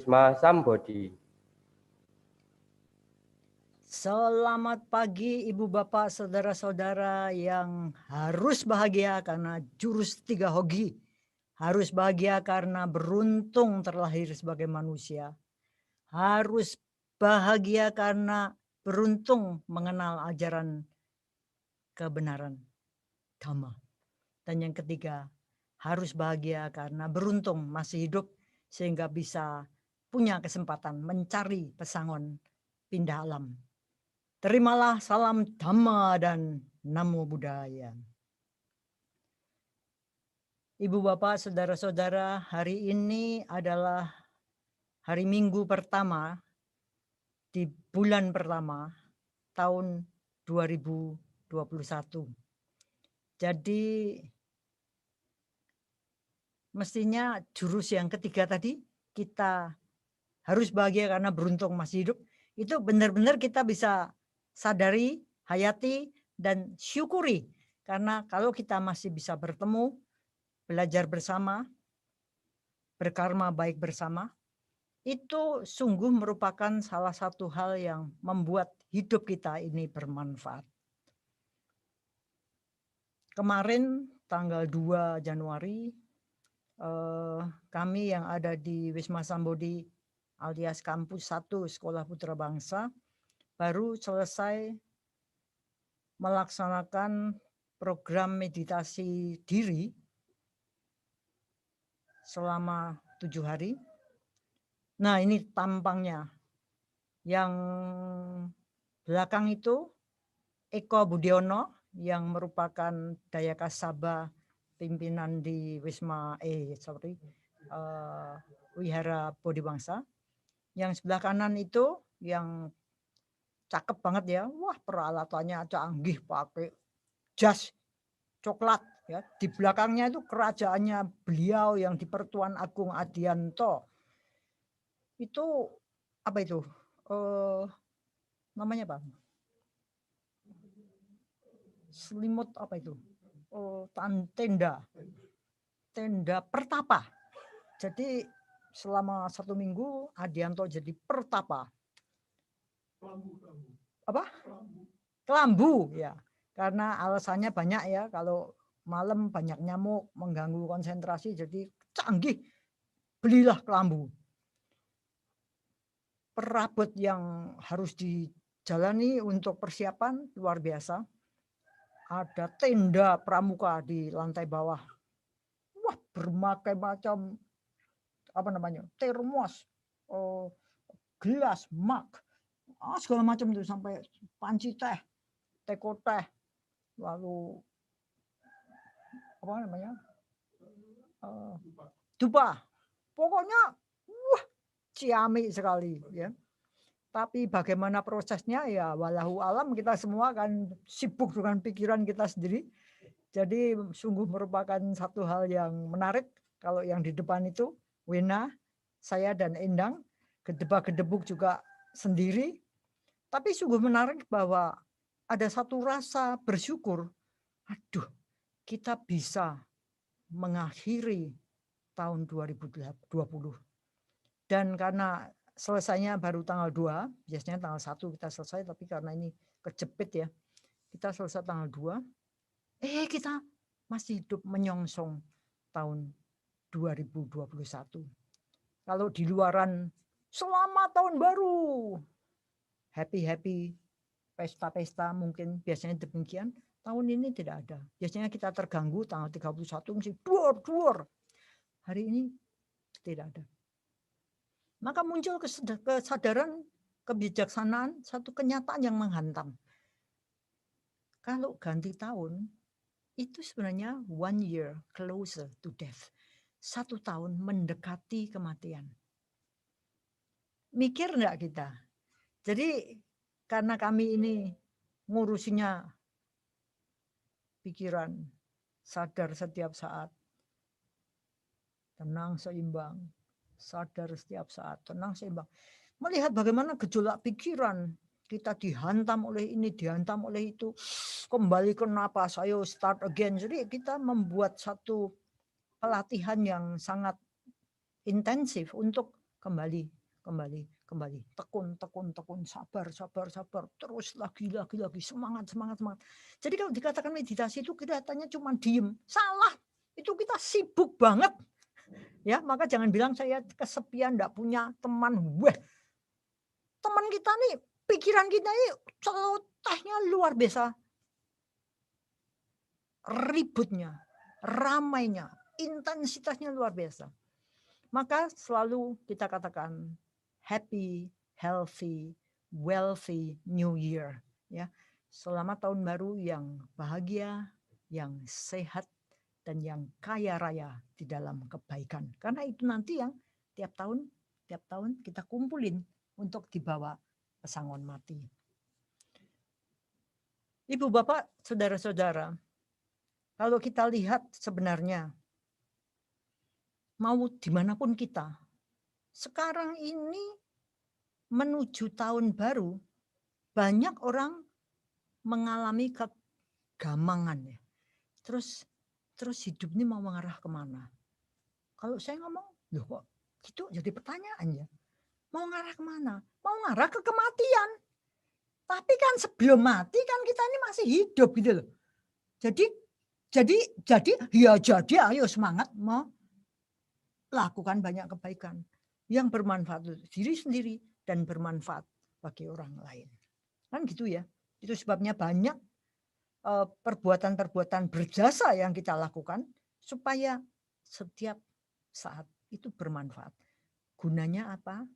Wisma Sambodi. Selamat pagi Ibu Bapak Saudara-saudara yang harus bahagia karena jurus 3 hoki. Harus bahagia karena beruntung terlahir sebagai manusia. Harus bahagia karena beruntung mengenal ajaran kebenaran Dhamma. Dan yang ketiga, harus bahagia karena beruntung masih hidup sehingga bisa punya kesempatan mencari pesangon pindah alam. Terimalah salam Dhamma dan Namo Buddhaya. Ibu Bapak, Saudara-saudara, hari ini adalah hari Minggu pertama di bulan pertama tahun 2021. Jadi mestinya jurus yang ketiga tadi, kita harus bahagia karena beruntung masih hidup, itu benar-benar kita bisa sadari, hayati, dan syukuri. Karena kalau kita masih bisa bertemu, belajar bersama, berkarma baik bersama, itu sungguh merupakan salah satu hal yang membuat hidup kita ini bermanfaat. Kemarin tanggal 2 Januari, kami yang ada di Wisma Sambodi alias Kampus 1 Sekolah Putra Bangsa baru selesai melaksanakan program meditasi diri selama 7 hari. Nah, ini tampangnya. Yang belakang itu Eko Budiono yang merupakan Dayaka Sabha pimpinan di Wihara Bodhi Bangsa. Yang sebelah kanan itu yang cakep banget ya. Wah, peralatannya canggih, pakai jas coklat ya. Di belakangnya itu kerajaannya beliau yang di Pertuan Agung Adianto. Itu apa itu? Namanya apa? Selimut apa itu? Tenda pertapa. Jadi selama 1 minggu Adianto jadi pertapa. Apa? Kelambu ya. Karena alasannya banyak ya, kalau malam banyak nyamuk mengganggu konsentrasi, jadi canggih, belilah kelambu. Perabot yang harus dijalani untuk persiapan luar biasa. Ada tenda pramuka di lantai bawah. Wah, berbagai macam termos, gelas, mug, segala macam itu, sampai panci teh, teko teh, lalu dupa. Pokoknya wah, ciamik sekali ya. Tapi bagaimana prosesnya ya walahu alam, kita semua kan sibuk dengan pikiran kita sendiri. Jadi sungguh merupakan satu hal yang menarik. Kalau yang di depan itu Wena, saya dan Endang, gedebak-gedebuk juga sendiri. Tapi sungguh menarik bahwa ada satu rasa bersyukur. Aduh, kita bisa mengakhiri tahun 2020. Dan karena selesainya baru tanggal 2, biasanya tanggal 1 kita selesai, tapi karena ini kejepit ya, kita selesai tanggal 2. Kita masih hidup menyongsong tahun 2021. Kalau di luaran selamat tahun baru, happy, pesta-pesta mungkin biasanya demikian. Tahun ini tidak ada. Biasanya kita terganggu tanggal 31 mesti duor. Hari ini tidak ada. Maka muncul kesadaran, kebijaksanaan, satu kenyataan yang menghantam. Kalau ganti tahun, itu sebenarnya 1 year closer to death. 1 tahun mendekati kematian. Mikir enggak kita? Jadi karena kami ini ngurusinya pikiran, sadar setiap saat, tenang seimbang, sadar setiap saat, tenang seimbang. Melihat bagaimana gejolak pikiran, kita dihantam oleh ini, dihantam oleh itu, kembali ke napas, ayo start again. Jadi kita membuat satu pelatihan yang sangat intensif untuk kembali, tekun, sabar, terus lagi, semangat. Jadi kalau dikatakan meditasi itu kelihatannya cuma diem, salah. Itu kita sibuk banget. Ya, maka jangan bilang saya kesepian, enggak punya teman. Wah, teman kita nih, pikiran kita ini celotehnya luar biasa. Ributnya, ramainya, intensitasnya luar biasa. Maka selalu kita katakan happy, healthy, wealthy new year, ya. Selamat tahun baru yang bahagia, yang sehat, dan yang kaya raya di dalam kebaikan. Karena itu nanti yang tiap tahun kita kumpulin untuk dibawa pesangon mati. Ibu, Bapak, saudara-saudara, kalau kita lihat sebenarnya mau dimanapun kita, sekarang ini menuju tahun baru, banyak orang mengalami kegamangan ya. Terus hidup ini mau mengarah kemana? Kalau saya ngomong, loh kok gitu jadi pertanyaan ya. Mau ngarah kemana? Mau ngarah ke kematian. Tapi kan sebelum mati kan kita ini masih hidup gitu loh. Jadi ayo semangat mau lakukan banyak kebaikan yang bermanfaat untuk diri sendiri dan bermanfaat bagi orang lain. Kan gitu ya. Itu sebabnya banyak perbuatan-perbuatan berjasa yang kita lakukan supaya setiap saat itu bermanfaat. Gunanya apa?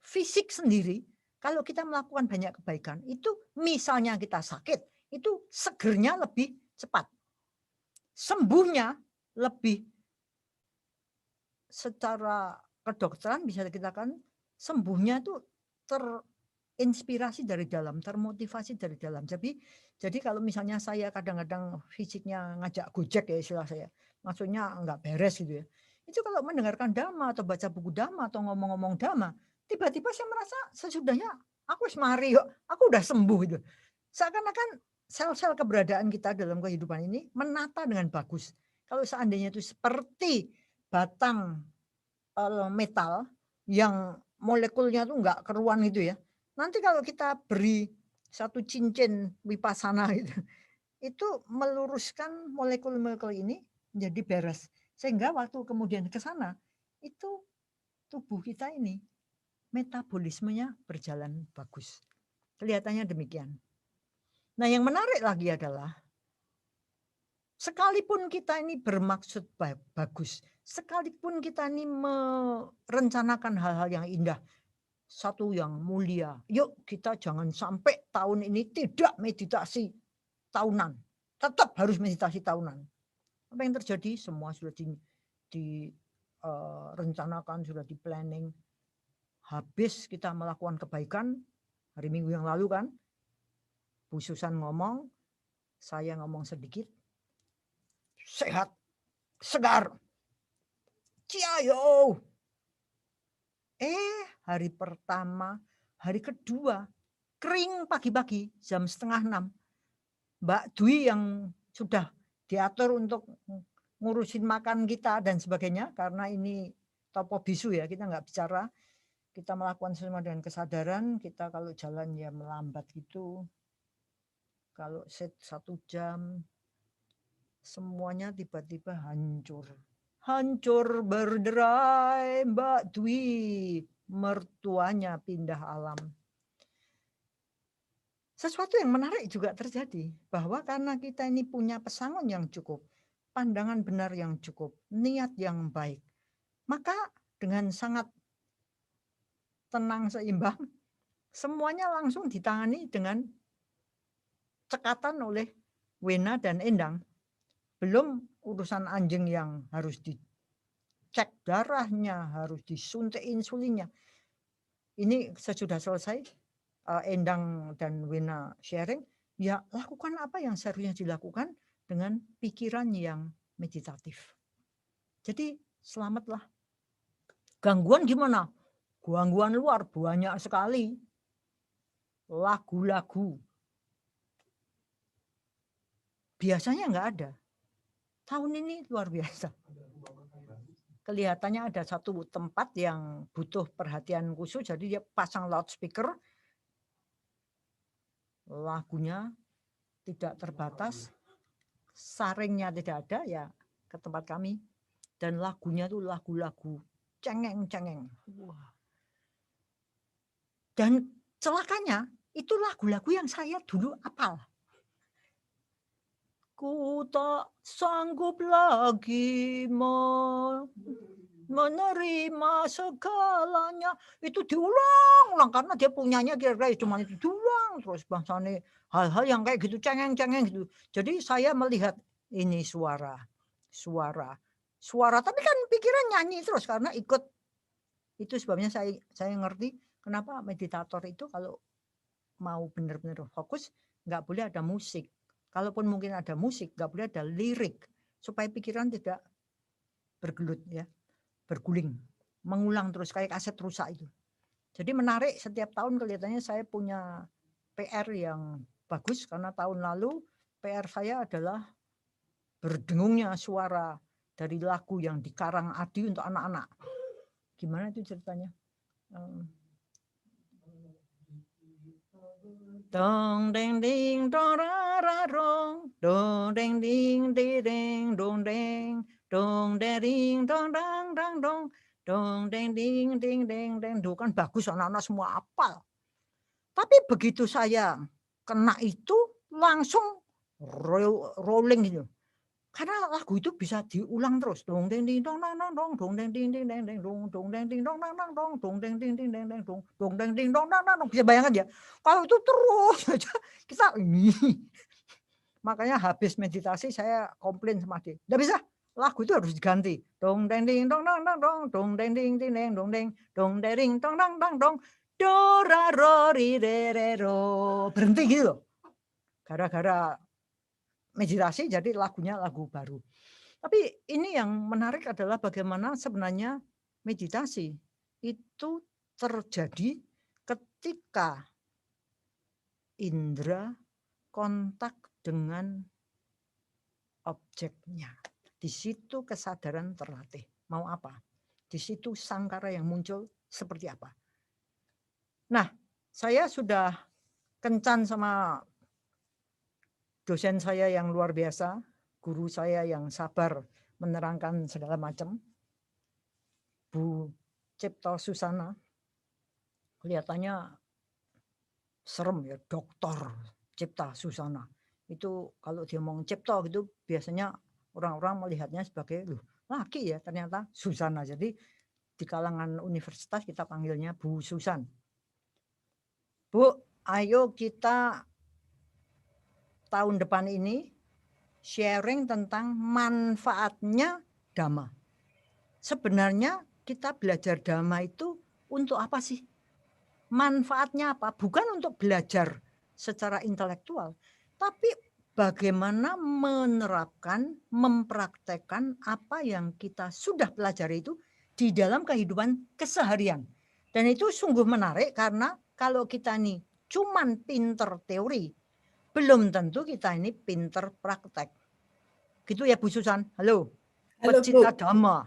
Fisik sendiri, kalau kita melakukan banyak kebaikan, itu misalnya kita sakit, itu segernya lebih cepat. Sembuhnya lebih, secara kedokteran bisa dikatakan sembuhnya itu terinspirasi dari dalam, termotivasi dari dalam. Jadi kalau misalnya saya kadang-kadang fisiknya ngajak gojek ya istilah saya, maksudnya enggak beres gitu ya. Itu kalau mendengarkan dhamma atau baca buku dhamma atau ngomong-ngomong dhamma, tiba-tiba saya merasa sesudahnya aku semari yuk, aku udah sembuh gitu. Seakan-akan sel-sel keberadaan kita dalam kehidupan ini menata dengan bagus. Kalau seandainya itu seperti batang metal yang molekulnya tuh enggak keruan gitu ya. Nanti kalau kita beri satu cincin wipasana itu meluruskan molekul-molekul ini menjadi beres. Sehingga waktu kemudian ke sana, itu tubuh kita ini metabolismenya berjalan bagus. Kelihatannya demikian. Nah, yang menarik lagi adalah sekalipun kita ini bermaksud bagus, sekalipun kita ini merencanakan hal-hal yang indah, satu yang mulia, yuk kita jangan sampai tahun ini tidak meditasi tahunan, tetap harus meditasi tahunan. Apa yang terjadi? Semua sudah direncanakan, sudah di planning. Habis kita melakukan kebaikan, hari Minggu yang lalu kan, Bu Susan ngomong, saya ngomong sedikit, sehat, segar, ciayo. Hari pertama, hari kedua, kering pagi-pagi jam 5:30. Mbak Dwi yang sudah diatur untuk ngurusin makan kita dan sebagainya, karena ini topo bisu ya, kita nggak bicara, kita melakukan semua dengan kesadaran. Kita kalau jalan ya melambat gitu, kalau set 1 jam, semuanya tiba-tiba hancur berderai. Mbak Dwi mertuanya pindah alam. Sesuatu yang menarik juga terjadi, bahwa karena kita ini punya pesangon yang cukup, pandangan benar yang cukup, niat yang baik, maka dengan sangat tenang seimbang, semuanya langsung ditangani dengan cekatan oleh Wena dan Endang. Belum urusan anjing yang harus dicek darahnya, harus disuntik insulinnya. Ini sesudah selesai, Endang dan Wena sharing, ya lakukan apa yang seharusnya dilakukan dengan pikiran yang meditatif. Jadi selamatlah. Gangguan gimana? Gangguan luar banyak sekali. Lagu-lagu. Biasanya enggak ada. Tahun ini luar biasa. kelihatannya ada satu tempat yang butuh perhatian khusus, jadi dia pasang loudspeaker, lagunya tidak terbatas, saringnya tidak ada, ya ke tempat kami. Dan lagunya tuh lagu-lagu cengeng-cengeng. Wah. Dan celakanya itu lagu-lagu yang saya dulu hafal. Ku tak sanggup lagi menerima segalanya. Itu diulang-ulang karena dia punyanya kira-kira cuma itu diulang terus bangsane hal-hal yang kayak gitu cengeng-cengeng gitu. Jadi saya melihat ini suara tapi kan pikiran nyanyi terus karena ikut. Itu sebabnya saya ngerti kenapa meditator itu kalau mau benar-benar fokus nggak boleh ada musik. Kalaupun mungkin ada musik, nggak boleh ada lirik supaya pikiran tidak bergelut ya, berguling, mengulang terus kayak kaset rusak itu. Jadi menarik, setiap tahun kelihatannya saya punya PR yang bagus karena tahun lalu PR saya adalah berdengungnya suara dari lagu yang dikarang Adi untuk anak-anak. Gimana itu ceritanya? Dong deng ding dong ra ra dong dong deng ding di deng dong deng dong dering dong dang dang dong dong deng ding ding deng deng. Duh, kan bagus anak-anak semua hafal. Tapi begitu saya kena itu langsung rolling gitu. Karena lagu itu bisa diulang terus. Dong deng ding dong dang dang dong dong deng ding ding deng deng dong dong deng ding dong dang dang dong dong deng ding ding deng deng dong dong deng ding dong dang dang dong. Bisa bayangkan ya. Kalau itu terus saja kita ini. Makanya habis meditasi saya komplain sama dia. Enggak bisa. Lagu itu harus diganti. Dong deng ding dong dang dang dong dong deng ding ding deng dong deng dong dering dong dang dang dong do ra ro ri re re ro. Berhenti gitu loh. Gara-gara meditasi jadi lagunya lagu baru. Tapi ini yang menarik adalah bagaimana sebenarnya meditasi itu terjadi ketika indera kontak dengan objeknya. Di situ kesadaran terlatih. Mau apa? Di situ sangkara yang muncul seperti apa. Nah, saya sudah kencan sama dosen saya yang luar biasa, guru saya yang sabar menerangkan segala macam, Bu Cipto Susana. Kelihatannya serem ya, Dokter Cipta Susana. Itu kalau dia ngomong Cipto gitu biasanya orang-orang melihatnya sebagai loh, laki ya, ternyata Susana. Jadi di kalangan universitas kita panggilnya Bu Susan. Bu, ayo kita tahun depan ini sharing tentang manfaatnya Dhamma. Sebenarnya kita belajar Dhamma itu untuk apa sih? Manfaatnya apa? Bukan untuk belajar secara intelektual, tapi bagaimana menerapkan, mempraktekkan apa yang kita sudah pelajari itu di dalam kehidupan keseharian. Dan itu sungguh menarik karena kalau kita nih cuman pinter teori, belum tentu kita ini pinter praktek. Gitu ya Bu Susan. Halo. Halo Pecinta Bu. Dhamma.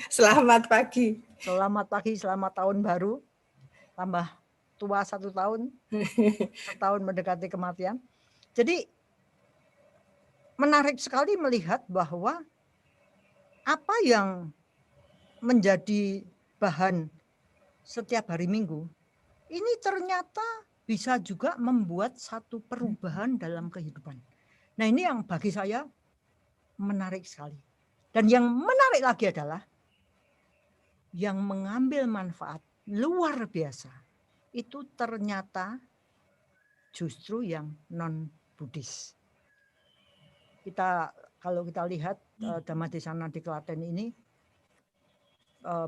Selamat pagi. Selamat pagi, selamat tahun baru. Tambah tua 1 tahun. Setahun mendekati kematian. Jadi menarik sekali melihat bahwa apa yang menjadi bahan setiap hari Minggu ini ternyata bisa juga membuat satu perubahan dalam kehidupan. Nah, ini yang bagi saya menarik sekali. Dan yang menarik lagi adalah yang mengambil manfaat luar biasa itu ternyata justru yang non-Buddhis. Kalau kita lihat Dhammadesana di Klaten ini,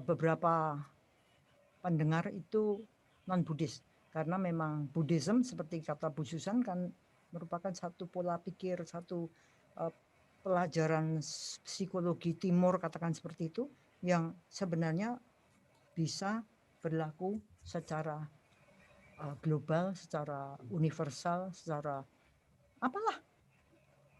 beberapa pendengar itu non-Buddhis. Karena memang Buddhism seperti kata Bu Susan kan merupakan satu pola pikir, satu pelajaran psikologi timur katakan seperti itu, yang sebenarnya bisa berlaku secara global, secara universal, secara apalah.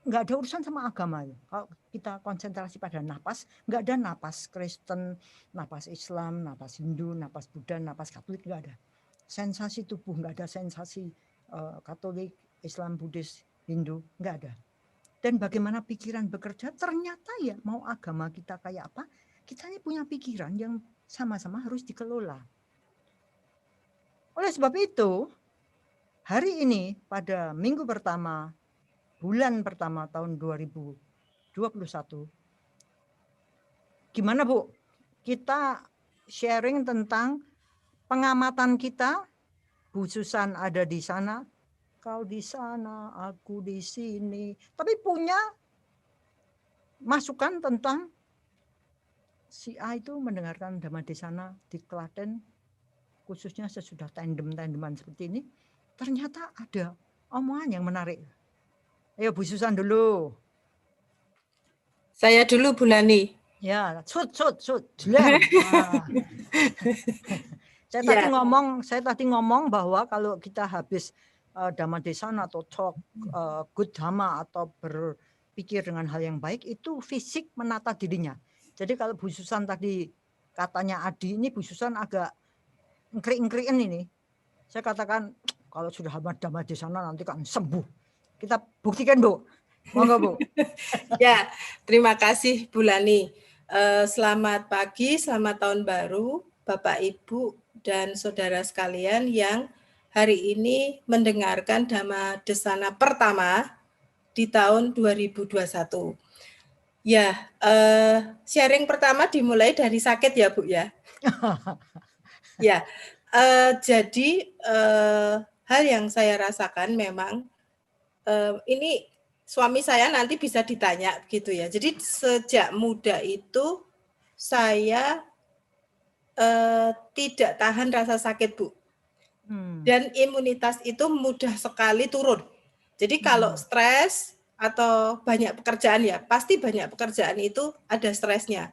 nggak ada urusan sama agama. Kalau kita konsentrasi pada napas, nggak ada napas Kristen, napas Islam, napas Hindu, napas Buddha, napas Katolik, nggak ada. Sensasi tubuh, nggak ada sensasi Katolik, Islam, Buddhis, Hindu, nggak ada. Dan bagaimana pikiran bekerja, ternyata ya mau agama kita kayak apa, kita ini punya pikiran yang sama-sama harus dikelola. Oleh sebab itu, hari ini pada minggu pertama, bulan pertama tahun 2021, gimana Bu? Kita sharing tentang pengamatan kita. Bu Susan ada di sana, kau di sana, aku di sini. Tapi punya masukan tentang si A itu mendengarkan Dhamma Desana di Klaten, khususnya sesudah tandem-tandeman seperti ini, ternyata ada omongan yang menarik. Ayo Bu Susan dulu. Saya dulu, Bu Lani. Ya, jelas. Saya tadi ngomong bahwa kalau kita habis Dhamma Desana atau talk good Dhamma atau berpikir dengan hal yang baik, itu fisik menata dirinya. Jadi kalau Bu Susan tadi katanya Adi, ini Bu Susan agak ngkrik-ngkrikin ini. Saya katakan kalau sudah Dhamma Desana nanti kan sembuh. Kita buktikan, Bu. Monggo, Bu. Ya, terima kasih Bu Lani. Selamat pagi, selamat tahun baru Bapak Ibu dan saudara sekalian yang hari ini mendengarkan Dhamma Desana pertama di tahun 2021. Ya, sharing pertama dimulai dari sakit ya Bu ya. Ya, jadi hal yang saya rasakan memang ini suami saya nanti bisa ditanya gitu ya. Jadi sejak muda itu saya tidak tahan rasa sakit, Bu. Dan imunitas itu mudah sekali turun. Jadi kalau stres atau banyak pekerjaan ya, pasti banyak pekerjaan itu ada stresnya.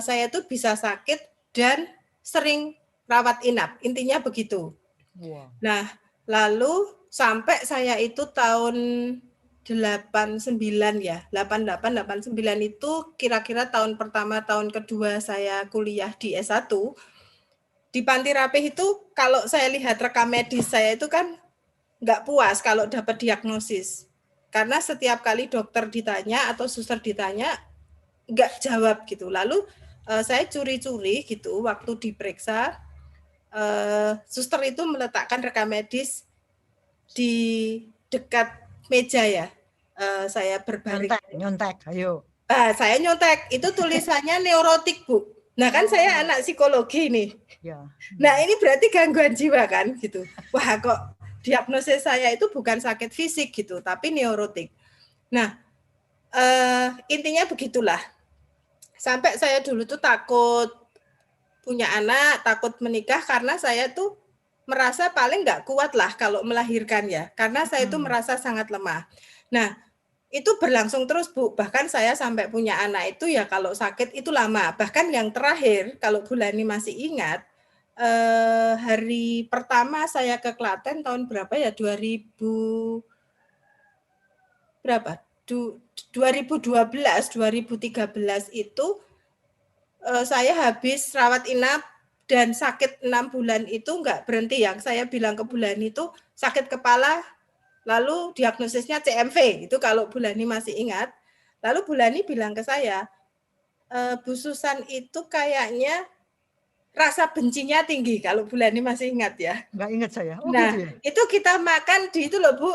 Saya tuh bisa sakit dan sering rawat inap, intinya begitu. Wow. Nah, lalu sampai saya itu tahun 89 ya, 88, 89 itu kira-kira tahun pertama, tahun kedua saya kuliah di S1, di Panti Rapih itu kalau saya lihat rekam medis saya itu kan nggak puas kalau dapat diagnosis. Karena setiap kali dokter ditanya atau suster ditanya, nggak jawab gitu. Lalu saya curi-curi gitu, waktu diperiksa, suster itu meletakkan rekam medis di dekat meja ya. Saya berbaring. Nyontek, ayo. Saya nyontek, itu tulisannya neurotik, Bu. Nah kan saya anak psikologi nih. Ya. Nah ini berarti gangguan jiwa kan gitu. Wah kok diagnosis saya itu bukan sakit fisik gitu, tapi neurotik. Nah intinya begitulah. Sampai saya dulu tuh takut punya anak, takut menikah karena saya tuh merasa paling nggak kuat lah kalau melahirkan ya. Karena saya tuh merasa sangat lemah. Nah itu berlangsung terus Bu, bahkan saya sampai punya anak itu ya kalau sakit itu lama. Bahkan yang terakhir, kalau Bu Lani masih ingat, hari pertama saya ke Klaten tahun berapa ya, 2012, 2013 itu saya habis rawat inap dan sakit 6 bulan itu nggak berhenti. Yang saya bilang ke Bu Lani itu sakit kepala, lalu diagnosisnya CMV, itu kalau Bu Lani masih ingat. Lalu Bu Lani bilang ke saya, Bu Susan itu kayaknya rasa bencinya tinggi, kalau Bu Lani masih ingat ya. Nggak ingat saya. Oh, nah, gitu ya? itu kita makan di itu loh Bu,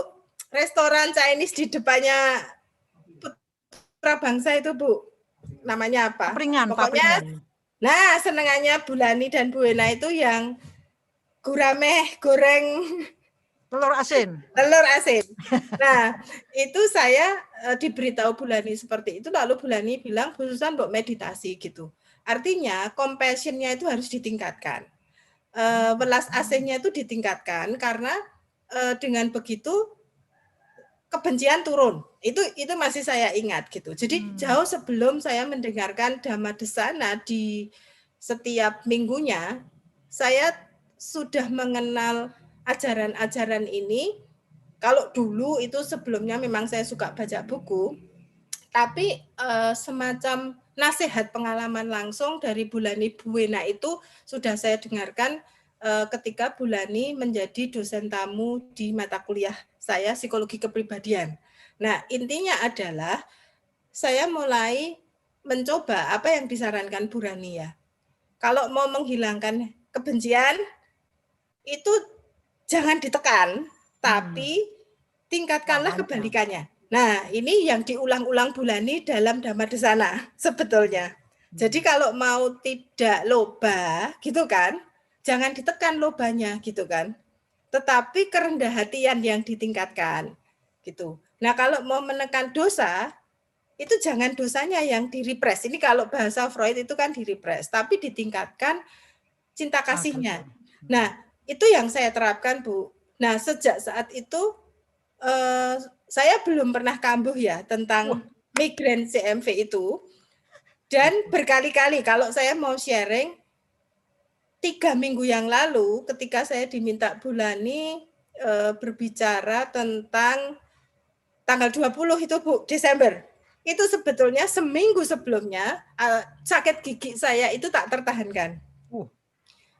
restoran Chinese di depannya Putra Bangsa itu Bu. Namanya apa? Pokoknya, nah senengannya Bu Lani dan Bu Ena itu yang gurame, goreng telur asin. Nah, itu saya diberitahu Bu Lani seperti itu, lalu Bu Lani bilang, Bu Susan mau meditasi gitu. Artinya compassion-nya itu harus ditingkatkan. Welas asihnya itu ditingkatkan karena dengan begitu kebencian turun. Itu masih saya ingat gitu. Jadi jauh sebelum saya mendengarkan Dhamma Desana di setiap minggunya, saya sudah mengenal ajaran-ajaran ini. Kalau dulu itu sebelumnya memang saya suka baca buku, tapi semacam nasihat pengalaman langsung dari Bulani Buwena itu sudah saya dengarkan ketika Bulani menjadi dosen tamu di mata kuliah saya psikologi kepribadian. Nah, intinya adalah saya mulai mencoba apa yang disarankan Bu Rani ya. Kalau mau menghilangkan kebencian itu jangan ditekan, tapi tingkatkanlah kebalikannya. Nah, ini yang diulang-ulang Bulani dalam Dhamma Desana sebetulnya. Jadi kalau mau tidak loba, gitu kan, jangan ditekan lobanya, gitu kan. Tetapi kerendah hatian yang ditingkatkan, gitu. Nah, kalau mau menekan dosa, itu jangan dosanya yang direpres. Ini kalau bahasa Freud itu kan direpres, tapi ditingkatkan cinta kasihnya. Nah, itu yang saya terapkan, Bu. Nah, sejak saat itu saya belum pernah kambuh ya tentang migrain CMV itu. Dan berkali-kali kalau saya mau sharing, 3 minggu yang lalu ketika saya diminta Bulani berbicara tentang tanggal 20 itu Bu, Desember. Itu sebetulnya seminggu sebelumnya sakit gigi saya itu tak tertahankan.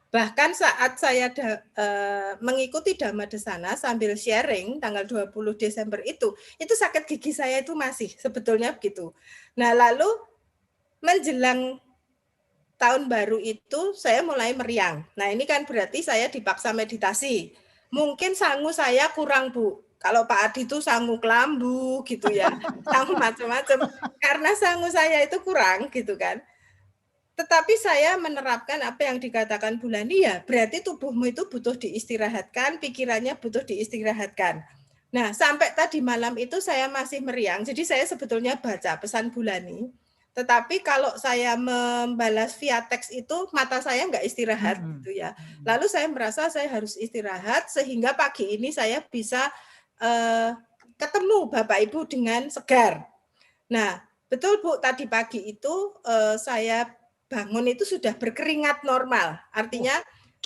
Bahkan saat saya mengikuti Dhamma Desana sambil sharing tanggal 20 Desember itu sakit gigi saya itu masih sebetulnya begitu. Nah, lalu menjelang tahun baru itu saya mulai meriang. Nah, ini kan berarti saya dipaksa meditasi. Mungkin sangu saya kurang, Bu. Kalau Pak Adi itu sangu kelambu gitu ya, sangu macam-macam. Karena sangu saya itu kurang gitu kan. Tetapi saya menerapkan apa yang dikatakan Bulani ya, berarti tubuhmu itu butuh diistirahatkan, pikirannya butuh diistirahatkan. Nah, sampai tadi malam itu saya masih meriang, jadi saya sebetulnya baca pesan Bulani. Tetapi kalau saya membalas via teks itu mata saya nggak istirahat gitu ya. Lalu saya merasa saya harus istirahat sehingga pagi ini saya bisa ketemu Bapak Ibu dengan segar. Nah, betul Bu, tadi pagi itu saya bangun itu sudah berkeringat normal. Artinya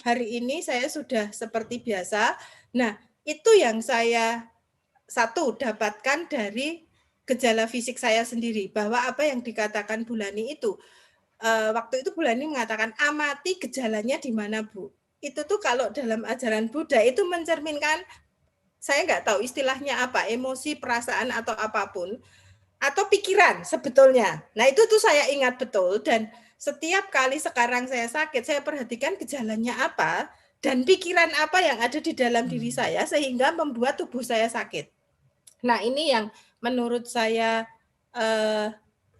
hari ini saya sudah seperti biasa. Nah, itu yang saya dapatkan dari gejala fisik saya sendiri, bahwa apa yang dikatakan Bulani itu, waktu itu Bulani mengatakan amati gejalanya di mana Bu. Itu tuh kalau dalam ajaran Buddha itu mencerminkan, saya nggak tahu istilahnya apa, emosi, perasaan atau apapun, atau pikiran sebetulnya. Nah itu tuh saya ingat betul, dan setiap kali sekarang saya sakit, saya perhatikan gejalanya apa, dan pikiran apa yang ada di dalam diri saya, sehingga membuat tubuh saya sakit. Nah, ini yang menurut saya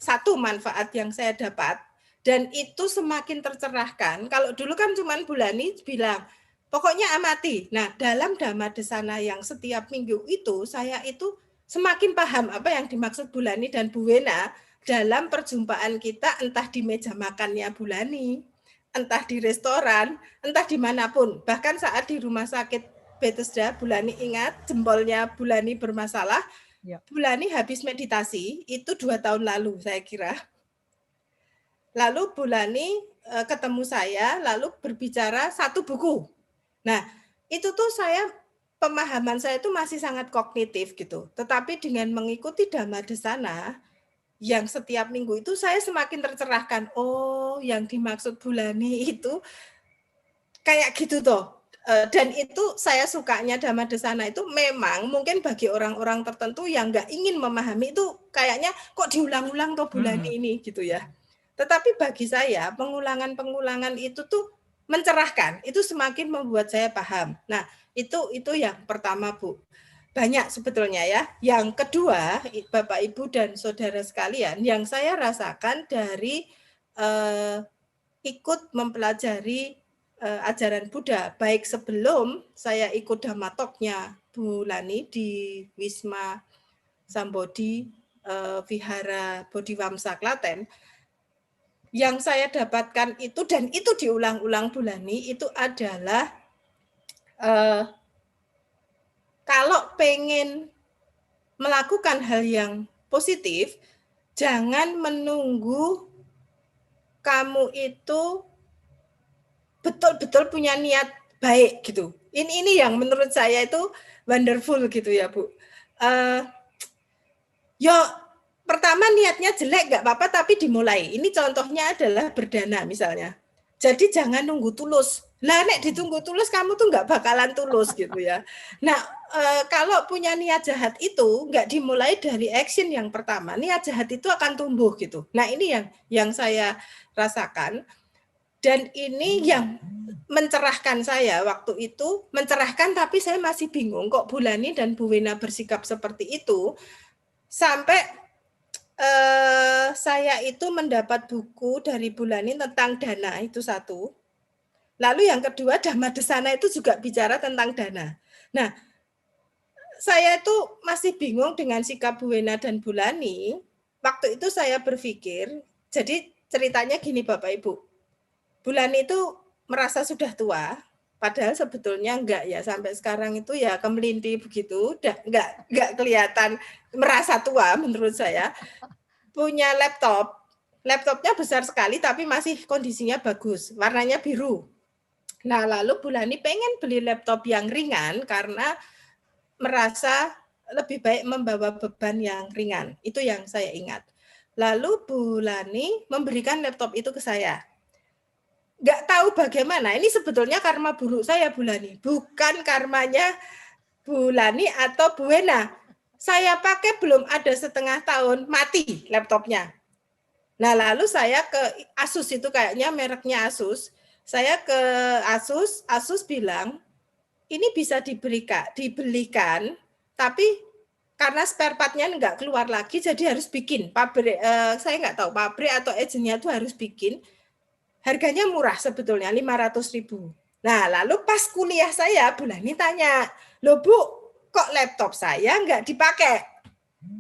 satu manfaat yang saya dapat, dan itu semakin tercerahkan. Kalau dulu kan cuman Bulani bilang, pokoknya amati. Nah, dalam Dhamma Desana yang setiap minggu itu, saya itu semakin paham apa yang dimaksud Bulani dan Bu Wena dalam perjumpaan kita, entah di meja makannya Bulani, entah di restoran, entah dimanapun. Bahkan saat di rumah sakit Bethesda, Bulani ingat jempolnya Bulani bermasalah. Bulani habis meditasi itu 2 tahun lalu saya kira. Lalu Bulani ketemu saya, lalu berbicara satu buku. Nah, itu tuh pemahaman saya itu masih sangat kognitif gitu. Tetapi dengan mengikuti Dhamma Desana yang setiap minggu itu saya semakin tercerahkan. Oh, yang dimaksud Bulani itu kayak gitu toh. Dan itu saya sukanya Dhamma Desana itu memang mungkin bagi orang-orang tertentu yang nggak ingin memahami itu kayaknya kok diulang-ulang toh Bulani ini gitu ya. Tetapi bagi saya pengulangan-pengulangan itu tuh mencerahkan, itu semakin membuat saya paham. Nah, itu yang pertama Bu. Banyak sebetulnya ya. Yang kedua, Bapak Ibu dan saudara sekalian, yang saya rasakan dari ikut mempelajari ajaran Buddha, baik sebelum saya ikut Dhamma Talk-nya Bu Lani di Wisma Sambodi Vihara Bodhiwamsa Klaten, yang saya dapatkan itu, dan itu diulang-ulang Bu Lani, itu adalah kalau pengen melakukan hal yang positif, jangan menunggu kamu itu betul-betul punya niat baik gitu. Ini yang menurut saya itu wonderful gitu ya Bu. Yo pertama niatnya jelek nggak apa-apa tapi dimulai. Ini contohnya adalah berdana misalnya. Jadi jangan nunggu tulus. Lah nek ditunggu tulus kamu tuh nggak bakalan tulus gitu ya. Nah kalau punya niat jahat itu nggak dimulai dari action yang pertama, niat jahat itu akan tumbuh gitu. Nah ini yang saya rasakan dan ini yang mencerahkan saya waktu itu, mencerahkan tapi saya masih bingung kok Bulani dan Bu Wena bersikap seperti itu sampai saya itu mendapat buku dari Bulani tentang dana itu satu. Lalu yang kedua Dhamma Desana itu juga bicara tentang dana. Nah, saya itu masih bingung dengan sikap Bu Wena dan Bulani. Waktu itu saya berpikir, jadi ceritanya gini Bapak Ibu. Bulani itu merasa sudah tua, padahal sebetulnya enggak ya, sampai sekarang itu ya kemelinti begitu, enggak kelihatan merasa tua menurut saya. Punya laptopnya besar sekali tapi masih kondisinya bagus, warnanya biru. Nah lalu Bulani pengen beli laptop yang ringan karena merasa lebih baik membawa beban yang ringan, itu yang saya ingat. Lalu Bulani memberikan laptop itu ke saya. Nggak tahu bagaimana, ini sebetulnya karma buruk saya Bulani, bukan karmanya Bulani atau Bu Wena. Saya pakai belum ada setengah tahun, mati laptopnya. Nah, lalu saya ke Asus itu kayaknya mereknya Asus. Saya ke Asus bilang, ini bisa dibelikan, tapi karena spare part-nya nggak keluar lagi, jadi harus bikin pabrik. Saya nggak tahu pabrik atau agennya itu harus bikin. Harganya murah sebetulnya 500.000. Nah, lalu pas kuliah saya, Bulani tanya, loh Bu, kok laptop saya nggak dipakai?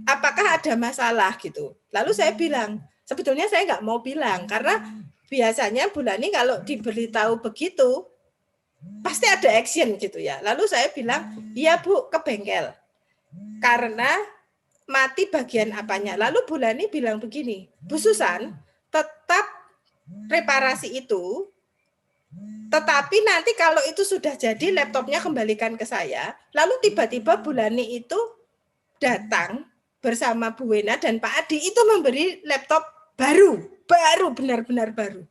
Apakah ada masalah gitu? Lalu saya bilang, sebetulnya saya nggak mau bilang karena biasanya Bulani kalau diberitahu begitu pasti ada action gitu ya. Lalu saya bilang, iya Bu, ke bengkel karena mati bagian apanya. Lalu Bulani bilang begini, Bu Susan, tetap reparasi itu, tetapi nanti kalau itu sudah jadi laptopnya kembalikan ke saya. Lalu tiba-tiba Bulani itu datang bersama Bu Wena dan Pak Adi itu memberi laptop baru benar-benar baru.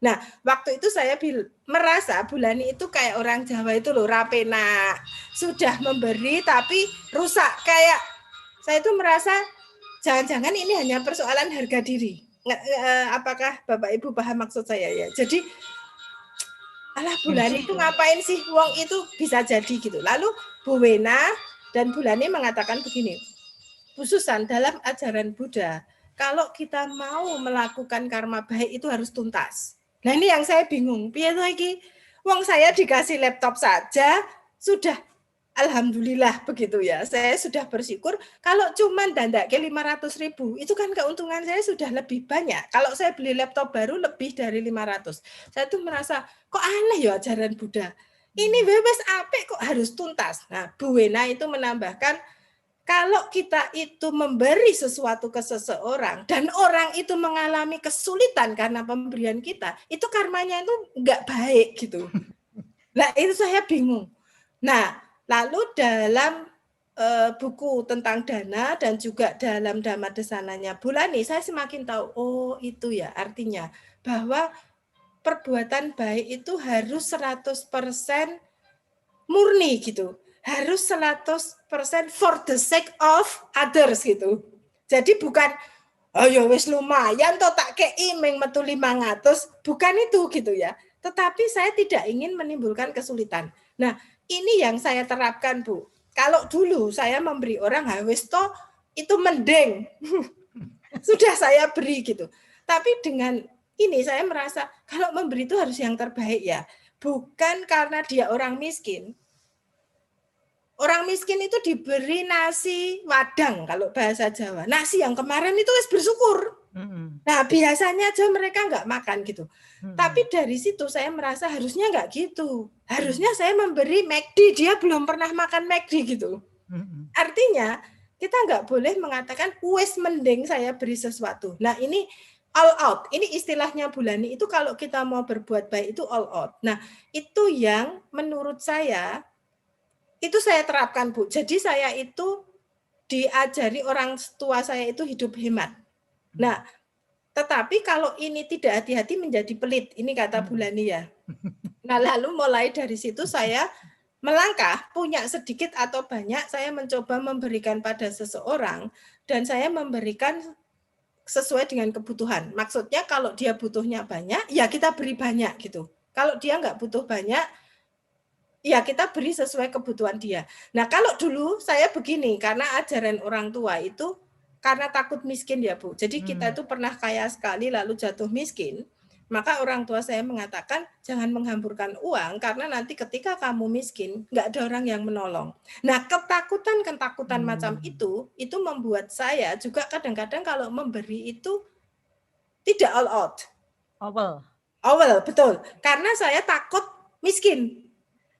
Nah, waktu itu saya merasa Bulani itu kayak orang Jawa itu loh, rapena. Sudah memberi tapi rusak. Kayak saya itu merasa jangan-jangan ini hanya persoalan harga diri. Apakah Bapak Ibu paham maksud saya ya? Jadi alah Bulani itu ngapain sih? Wong itu bisa jadi gitu. Lalu Bu Wena dan Bulani mengatakan begini, khususan dalam ajaran Buddha, kalau kita mau melakukan karma baik itu harus tuntas. Nah ini yang saya bingung. Piye lagi? Wong saya dikasih laptop saja sudah alhamdulillah begitu ya. Saya sudah bersyukur kalau cuma dandake 500.000 itu kan keuntungan saya sudah lebih banyak. Kalau saya beli laptop baru lebih dari 500. Saya tuh merasa kok aneh ya ajaran Buddha. Ini bebas apik kok harus tuntas. Nah, Bu Wena itu menambahkan kalau kita itu memberi sesuatu ke seseorang dan orang itu mengalami kesulitan karena pemberian kita, itu karmanya itu nggak baik gitu. Nah itu saya bingung. Nah lalu dalam buku tentang dana dan juga dalam Dhamma Desananya Bulani, saya semakin tahu, oh itu ya artinya bahwa perbuatan baik itu harus 100% murni gitu. Harus 100% for the sake of others gitu. Jadi bukan ayo wis lumayan toh tak kei meng metu 500, bukan itu gitu ya. Tetapi saya tidak ingin menimbulkan kesulitan. Nah, ini yang saya terapkan, Bu. Kalau dulu saya memberi orang wis toh itu mending. Sudah saya beri gitu. Tapi dengan ini saya merasa kalau memberi itu harus yang terbaik ya. Bukan karena dia orang miskin. Orang miskin itu diberi nasi wadang kalau bahasa Jawa. Nasi yang kemarin itu wis bersyukur. Nah biasanya aja mereka nggak makan gitu. Tapi dari situ saya merasa harusnya nggak gitu. Harusnya saya memberi McD, dia belum pernah makan McD gitu. Artinya kita nggak boleh mengatakan wis mending saya beri sesuatu. Nah ini all out. Ini istilahnya Bulani itu kalau kita mau berbuat baik itu all out. Nah itu yang menurut saya itu saya terapkan, Bu. Jadi saya itu diajari orang tua saya itu hidup hemat. Nah, tetapi kalau ini tidak hati-hati menjadi pelit, ini kata Bulani ya. Nah, lalu mulai dari situ saya melangkah, punya sedikit atau banyak, saya mencoba memberikan pada seseorang, dan saya memberikan sesuai dengan kebutuhan. Maksudnya kalau dia butuhnya banyak, ya kita beri banyak gitu. Kalau dia nggak butuh banyak, ya kita beri sesuai kebutuhan dia. Nah, kalau dulu saya begini, karena ajaran orang tua itu, karena takut miskin ya Bu. Jadi kita itu pernah kaya sekali lalu jatuh miskin, maka orang tua saya mengatakan jangan menghamburkan uang karena nanti ketika kamu miskin nggak ada orang yang menolong. Nah, ketakutan macam itu membuat saya juga kadang-kadang kalau memberi itu tidak all out. Awal, betul. Karena saya takut miskin.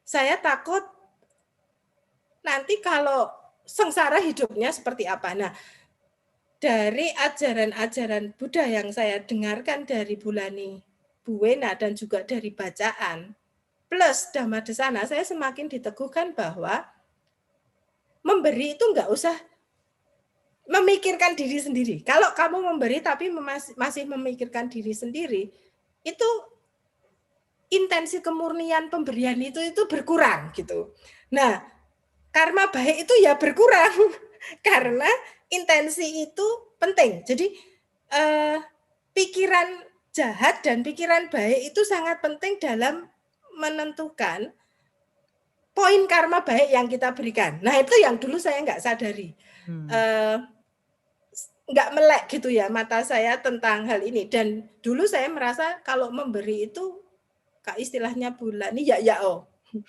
Saya takut nanti kalau sengsara hidupnya seperti apa. Nah, dari ajaran-ajaran Buddha yang saya dengarkan dari Bulani, Bu Wena, dan juga dari bacaan, plus Dhammadesana, saya semakin diteguhkan bahwa memberi itu nggak usah memikirkan diri sendiri. Kalau kamu memberi tapi masih memikirkan diri sendiri, itu intensi kemurnian pemberian itu berkurang gitu. Nah, karma baik itu ya berkurang karena intensi itu penting. Jadi pikiran jahat dan pikiran baik itu sangat penting dalam menentukan poin karma baik yang kita berikan. Nah, itu yang dulu saya nggak sadari. Nggak melek gitu ya mata saya tentang hal ini. Dan dulu saya merasa kalau memberi itu, Kak istilahnya Bulani, ya.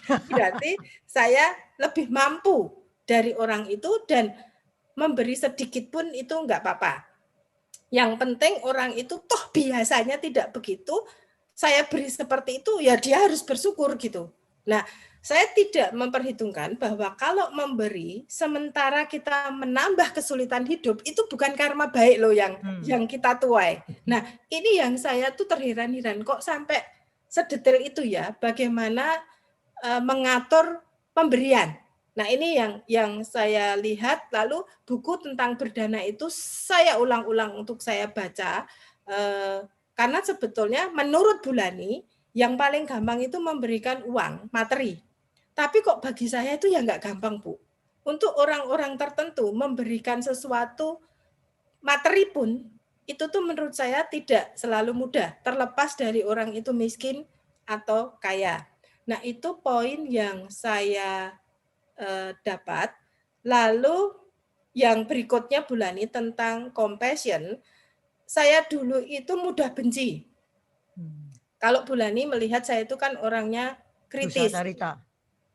Berarti saya lebih mampu dari orang itu dan memberi sedikit pun itu nggak apa-apa. Yang penting orang itu toh biasanya tidak begitu, saya beri seperti itu, ya dia harus bersyukur gitu. Nah, saya tidak memperhitungkan bahwa kalau memberi, sementara kita menambah kesulitan hidup, itu bukan karma baik loh yang kita tuai. Nah, ini yang saya tuh terheran-heran, kok sampai sedetail itu ya, bagaimana mengatur pemberian. Nah, ini yang saya lihat, lalu buku tentang berdana itu saya ulang-ulang untuk saya baca, karena sebetulnya menurut Bulani, yang paling gampang itu memberikan uang, materi. Tapi kok bagi saya itu ya nggak gampang, Bu. Untuk orang-orang tertentu memberikan sesuatu materi pun, itu tuh menurut saya tidak selalu mudah, terlepas dari orang itu miskin atau kaya. Nah, itu poin yang saya dapat. Lalu yang berikutnya Bulani tentang compassion, saya dulu itu mudah benci. Kalau Bulani melihat saya itu kan orangnya kritis.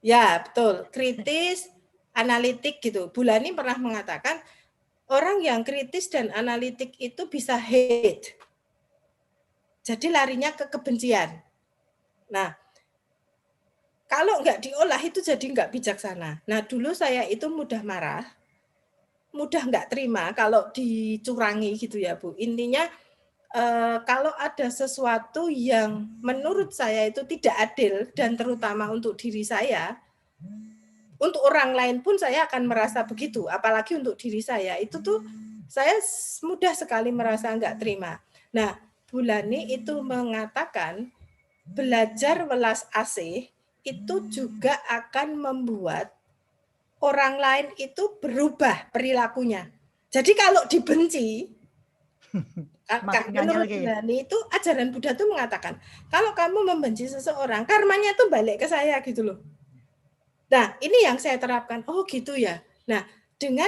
Ya, betul. Kritis, analitik gitu. Bulani pernah mengatakan orang yang kritis dan analitik itu bisa hate. Jadi larinya ke kebencian. Nah, kalau nggak diolah itu jadi nggak bijaksana. Nah, dulu saya itu mudah marah, mudah nggak terima kalau dicurangi gitu ya, Bu. Intinya kalau ada sesuatu yang menurut saya itu tidak adil dan terutama untuk diri saya, untuk orang lain pun saya akan merasa begitu, apalagi untuk diri saya itu tuh saya mudah sekali merasa nggak terima. Nah, Bulani itu mengatakan belajar welas asih itu juga akan membuat orang lain itu berubah perilakunya. Jadi kalau dibenci, menurut Bulani itu ajaran Buddha itu mengatakan, kalau kamu membenci seseorang, karmanya itu balik ke saya gitu loh. Nah, ini yang saya terapkan. Oh gitu ya. Nah, dengan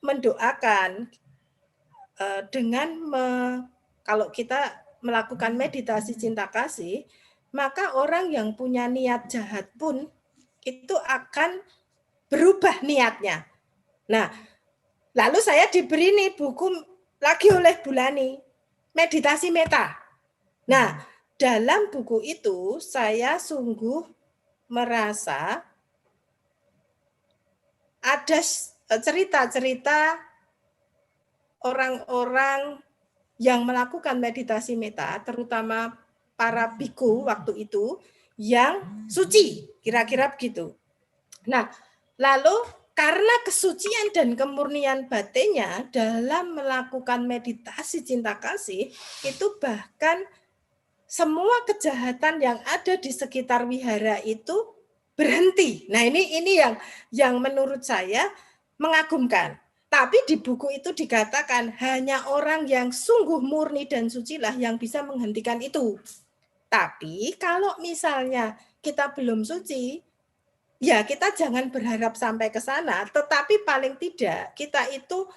mendoakan, kalau kita melakukan meditasi cinta kasih, maka orang yang punya niat jahat pun itu akan berubah niatnya. Nah, lalu saya diberi nih buku lagi oleh Bulani, meditasi meta. Nah, dalam buku itu saya sungguh merasa ada cerita-cerita orang-orang yang melakukan meditasi meta, terutama para biku waktu itu, yang suci, kira-kira begitu. Nah, lalu karena kesucian dan kemurnian batinnya dalam melakukan meditasi cinta kasih, itu bahkan semua kejahatan yang ada di sekitar wihara itu berhenti. Nah, ini yang menurut saya mengagumkan. Tapi di buku itu dikatakan hanya orang yang sungguh murni dan sucilah yang bisa menghentikan itu. Tapi kalau misalnya kita belum suci, ya kita jangan berharap sampai ke sana, tetapi paling tidak kita itu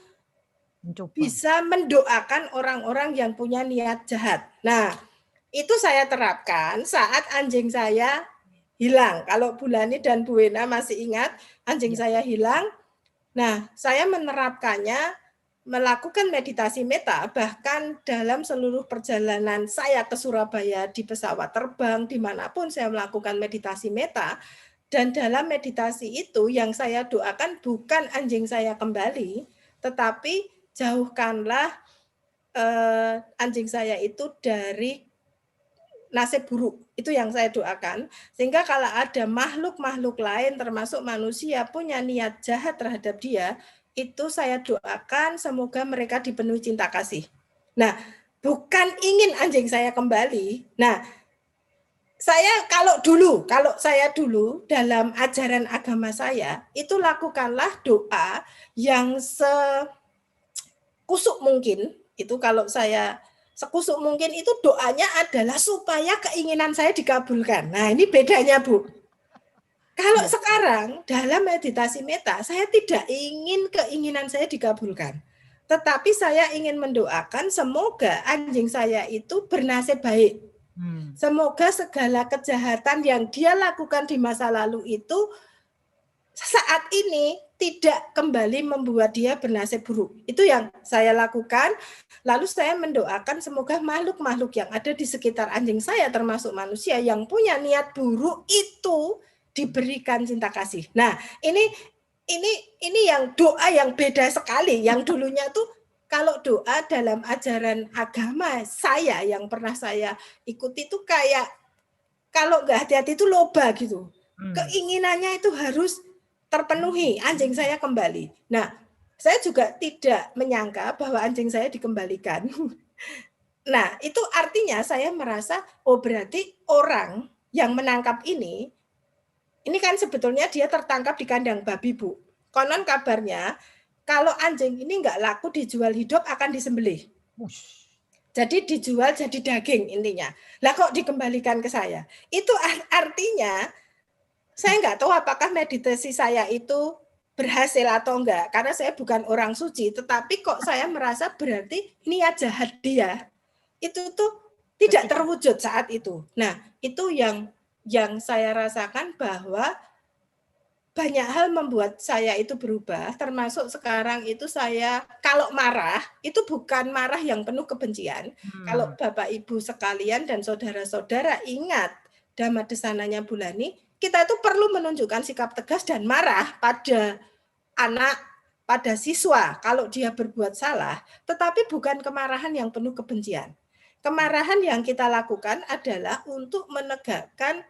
Mencoba. bisa mendoakan orang-orang yang punya niat jahat. Nah, itu saya terapkan saat anjing saya hilang. Kalau Bulani dan Bu Wena masih ingat, anjing saya hilang. Nah, saya menerapkannya melakukan meditasi meta, bahkan dalam seluruh perjalanan saya ke Surabaya di pesawat terbang, dimanapun saya melakukan meditasi meta, dan dalam meditasi itu yang saya doakan bukan anjing saya kembali, tetapi jauhkanlah anjing saya itu dari nasib buruk. Itu yang saya doakan. Sehingga kalau ada makhluk-makhluk lain termasuk manusia punya niat jahat terhadap dia, itu saya doakan semoga mereka dipenuhi cinta kasih. Nah, bukan ingin anjing saya kembali. Nah, kalau saya dulu dalam ajaran agama saya, itu lakukanlah doa yang sekusuk mungkin. Itu kalau saya sekusuk mungkin itu doanya adalah supaya keinginan saya dikabulkan. Nah, ini bedanya, Bu. Kalau sekarang dalam meditasi meta, saya tidak ingin keinginan saya dikabulkan. Tetapi saya ingin mendoakan semoga anjing saya itu bernasib baik. Semoga segala kejahatan yang dia lakukan di masa lalu itu saat ini tidak kembali membuat dia bernasib buruk. Itu yang saya lakukan. Lalu saya mendoakan semoga makhluk-makhluk yang ada di sekitar anjing saya termasuk manusia yang punya niat buruk itu diberikan cinta kasih. Nah, ini yang doa yang beda sekali. Yang dulunya tuh kalau doa dalam ajaran agama saya yang pernah saya ikuti itu kayak kalau nggak hati-hati itu loba gitu. Keinginannya itu harus terpenuhi, anjing saya kembali. Nah, saya juga tidak menyangka bahwa anjing saya dikembalikan. Nah, itu artinya saya merasa, oh berarti orang yang menangkap ini kan sebetulnya dia tertangkap di kandang babi, Bu. Konon kabarnya, kalau anjing ini nggak laku dijual hidup akan disembelih. Jadi dijual jadi daging intinya. Lah kok dikembalikan ke saya? Itu artinya saya nggak tahu apakah meditasi saya itu berhasil atau enggak, karena saya bukan orang suci, tetapi kok saya merasa berarti niat jahat dia itu tuh tidak terwujud saat itu. Nah, itu yang saya rasakan bahwa banyak hal membuat saya itu berubah, termasuk sekarang itu saya kalau marah, itu bukan marah yang penuh kebencian. Kalau Bapak Ibu sekalian dan saudara-saudara ingat Dhamma Desananya Bulani, kita itu perlu menunjukkan sikap tegas dan marah pada anak, pada siswa kalau dia berbuat salah, tetapi bukan kemarahan yang penuh kebencian. Kemarahan yang kita lakukan adalah untuk menegakkan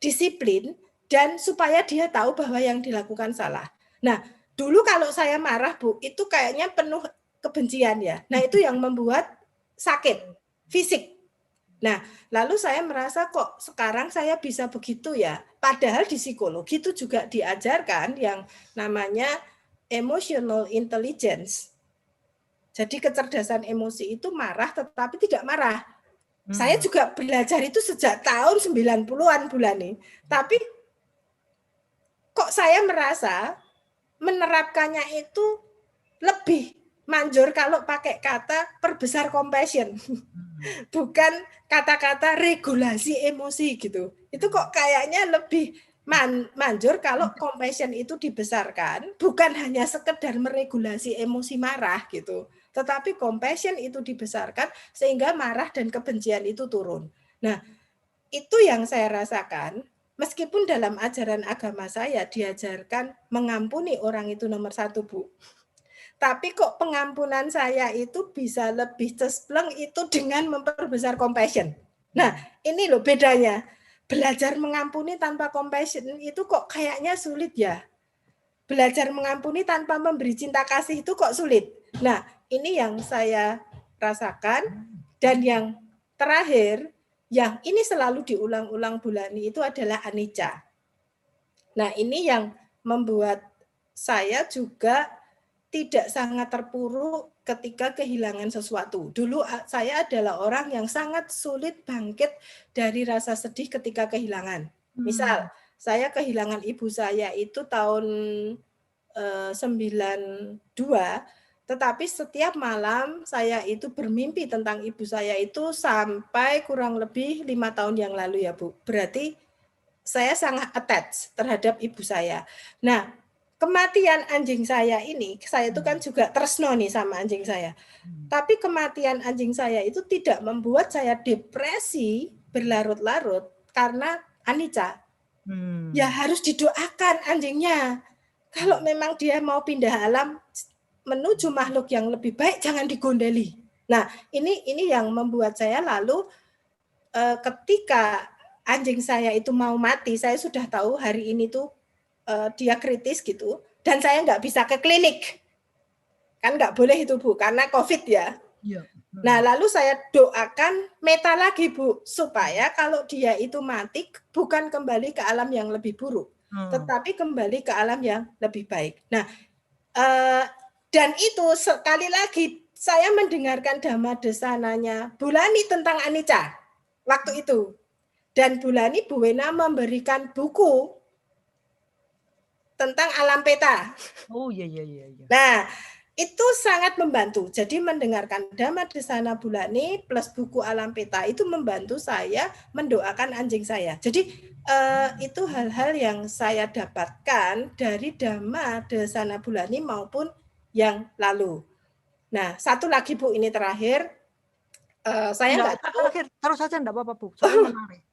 disiplin dan supaya dia tahu bahwa yang dilakukan salah. Nah, dulu kalau saya marah, Bu, itu kayaknya penuh kebencian ya. Nah, itu yang membuat sakit fisik. Nah, lalu saya merasa kok sekarang saya bisa begitu ya. Padahal di psikologi itu juga diajarkan yang namanya emotional intelligence. Jadi kecerdasan emosi itu marah tetapi tidak marah. Saya juga belajar itu sejak tahun 90-an bulan nih. Tapi kok saya merasa menerapkannya itu lebih manjur kalau pakai kata perbesar compassion. Bukan kata-kata regulasi emosi gitu. Itu kok kayaknya lebih manjur kalau compassion itu dibesarkan, bukan hanya sekedar meregulasi emosi marah gitu, tetapi compassion itu dibesarkan sehingga marah dan kebencian itu turun. Nah, itu yang saya rasakan, meskipun dalam ajaran agama saya diajarkan mengampuni orang itu nomor satu, Bu. Tapi kok pengampunan saya itu bisa lebih cespleng itu dengan memperbesar compassion. Nah, ini loh bedanya. belajar mengampuni tanpa compassion itu kok kayaknya sulit ya. Belajar mengampuni tanpa memberi cinta kasih itu kok sulit. Nah, ini yang saya rasakan. Dan yang terakhir, yang ini selalu diulang-ulang Bu Lani itu adalah anicca. Nah, ini yang membuat saya juga tidak sangat terpuruk ketika kehilangan sesuatu. Dulu saya adalah orang yang sangat sulit bangkit dari rasa sedih ketika kehilangan. Misal, saya kehilangan ibu saya itu tahun 92, tetapi setiap malam saya itu bermimpi tentang ibu saya itu sampai kurang lebih 5 tahun yang lalu ya Bu. Berarti saya sangat attach terhadap ibu saya. Nah, kematian anjing saya ini, saya itu kan juga tresno nih sama anjing saya. Tapi kematian anjing saya itu tidak membuat saya depresi berlarut-larut karena anicca. Ya harus didoakan anjingnya. Kalau memang dia mau pindah alam menuju makhluk yang lebih baik, jangan digondeli. Nah, ini yang membuat saya lalu ketika anjing saya itu mau mati, saya sudah tahu hari ini tuh dia kritis gitu, dan saya nggak bisa ke klinik. Kan nggak boleh itu Bu, karena COVID ya. Nah, lalu saya doakan meta lagi Bu, supaya kalau dia itu mati, bukan kembali ke alam yang lebih buruk, tetapi kembali ke alam yang lebih baik. Nah, dan itu sekali lagi saya mendengarkan Dhamma Desananya Bu Lani tentang anicca waktu itu. Dan Bu Lani Bu Wena memberikan buku tentang alam peta. Oh iya. Nah, itu sangat membantu. Jadi mendengarkan Dhamma Desana Bu Lani plus buku alam peta itu membantu saya mendoakan anjing saya. Jadi itu hal-hal yang saya dapatkan dari Dhamma Desana Bu Lani maupun yang lalu. Nah, satu lagi Bu, ini terakhir. Saya nggak tahu. Terakhir, terus saja enggak apa-apa Bu. Soalnya menarik.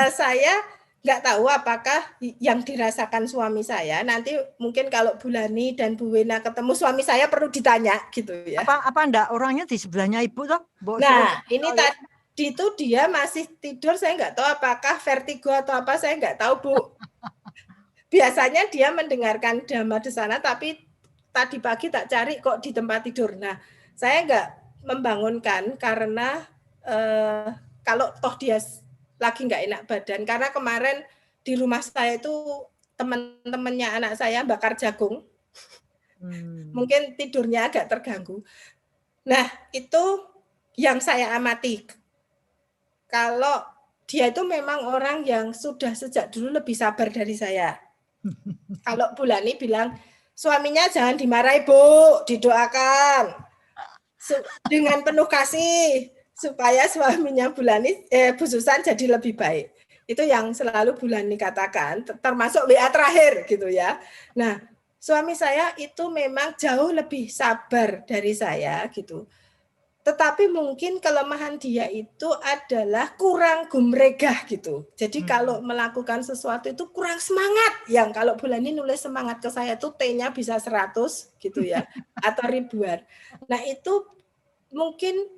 Saya nggak tahu apakah yang dirasakan suami saya, nanti mungkin kalau Bu Lani dan Bu Wena ketemu suami saya perlu ditanya gitu ya. Apa enggak orangnya di sebelahnya Ibu toh? Nah, ini tadi itu dia masih tidur, saya nggak tahu apakah vertigo atau apa, saya nggak tahu Bu. Biasanya dia mendengarkan Dhamma Desana, tapi tadi pagi tak cari kok di tempat tidur. Nah, saya nggak membangunkan karena kalau toh dia lagi nggak enak badan, karena kemarin di rumah saya itu teman-temannya anak saya bakar jagung, mungkin tidurnya agak terganggu. Nah, itu yang saya amati. Kalau dia itu memang orang yang sudah sejak dulu lebih sabar dari saya. Kalau Bu Lani bilang, suaminya jangan dimarahi Bu, didoakan dengan penuh kasih supaya suaminya Bu Susan jadi lebih baik. Itu yang selalu Bu Lani katakan, termasuk WA terakhir gitu ya. Nah, suami saya itu memang jauh lebih sabar dari saya gitu. Tetapi mungkin kelemahan dia itu adalah kurang gumregah gitu. Jadi kalau melakukan sesuatu itu kurang semangat. Yang kalau Bu Lani nulis semangat ke saya tuh T-nya bisa 100 gitu ya, atau ribuan. Nah, itu mungkin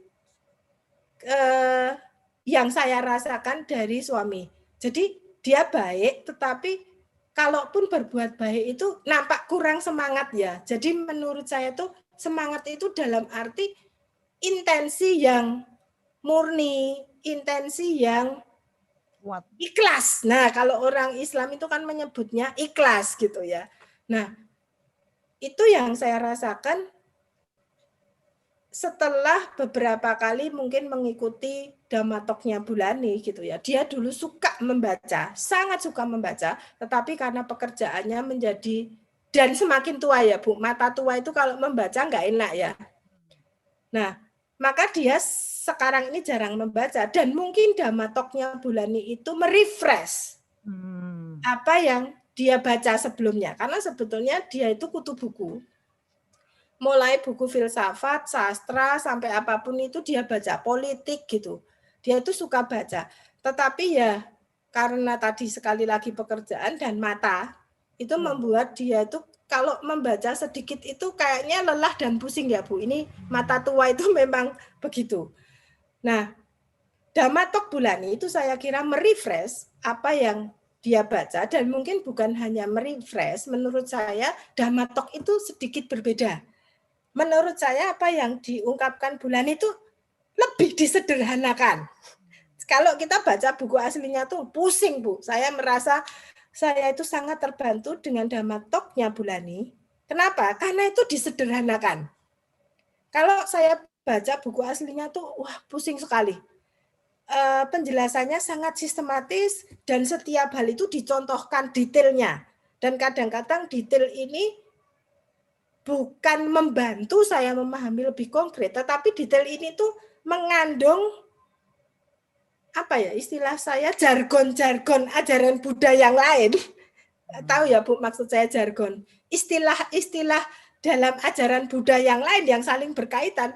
yang saya rasakan dari suami. Jadi dia baik, tetapi kalaupun berbuat baik itu nampak kurang semangat ya. Jadi menurut saya tuh semangat itu dalam arti intensi yang murni, intensi yang ikhlas. Nah, kalau orang Islam itu kan menyebutnya ikhlas gitu ya. Nah, itu yang saya rasakan setelah beberapa kali mungkin mengikuti Dhamma-talknya Bu Lani gitu ya. Dia dulu suka membaca, sangat suka membaca, tetapi karena pekerjaannya menjadi, dan semakin tua ya Bu, mata tua itu kalau membaca nggak enak ya. Nah, maka dia sekarang ini jarang membaca, dan mungkin Dhamma-talknya Bu Lani itu merefresh apa yang dia baca sebelumnya, karena sebetulnya dia itu kutu buku. Mulai buku filsafat, sastra, sampai apapun itu dia baca, politik gitu. Dia itu suka baca. Tetapi ya karena tadi sekali lagi pekerjaan dan mata, itu membuat dia itu kalau membaca sedikit itu kayaknya lelah dan pusing ya Bu. Ini mata tua itu memang begitu. Nah, Dhammatok Bulani itu saya kira merefresh apa yang dia baca, dan mungkin bukan hanya merefresh, menurut saya Dhammatok itu sedikit berbeda. Menurut saya apa yang diungkapkan Bulani itu lebih disederhanakan. Kalau kita baca buku aslinya tuh pusing, Bu. Saya merasa saya itu sangat terbantu dengan Dhammatoknya Bulani. Kenapa? Karena itu disederhanakan. Kalau saya baca buku aslinya tuh, wah pusing sekali. Penjelasannya sangat sistematis dan setiap hal itu dicontohkan detailnya. Dan kadang-kadang detail ini bukan membantu saya memahami lebih konkret, tetapi detail ini tuh mengandung apa ya istilah saya jargon-jargon ajaran Buddha yang lain. Tahu ya Bu maksud saya jargon. Istilah-istilah dalam ajaran Buddha yang lain yang saling berkaitan.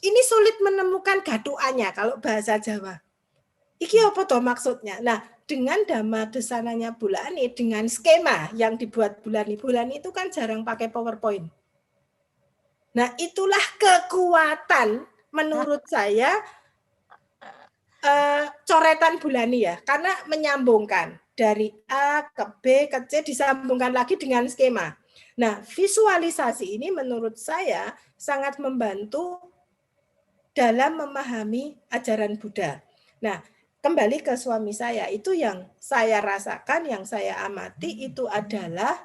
Ini sulit menemukan gaduannya kalau bahasa Jawa. Iki apa toh maksudnya? Nah, dengan Dhamma Desananya Bulani, dengan skema yang dibuat Bulani itu kan jarang pakai PowerPoint. Nah, itulah kekuatan menurut saya coretan Bulani ya, karena menyambungkan dari A ke B ke C disambungkan lagi dengan skema. Nah, visualisasi ini menurut saya sangat membantu dalam memahami ajaran Buddha. Nah, kembali ke suami saya, itu yang saya rasakan, yang saya amati itu adalah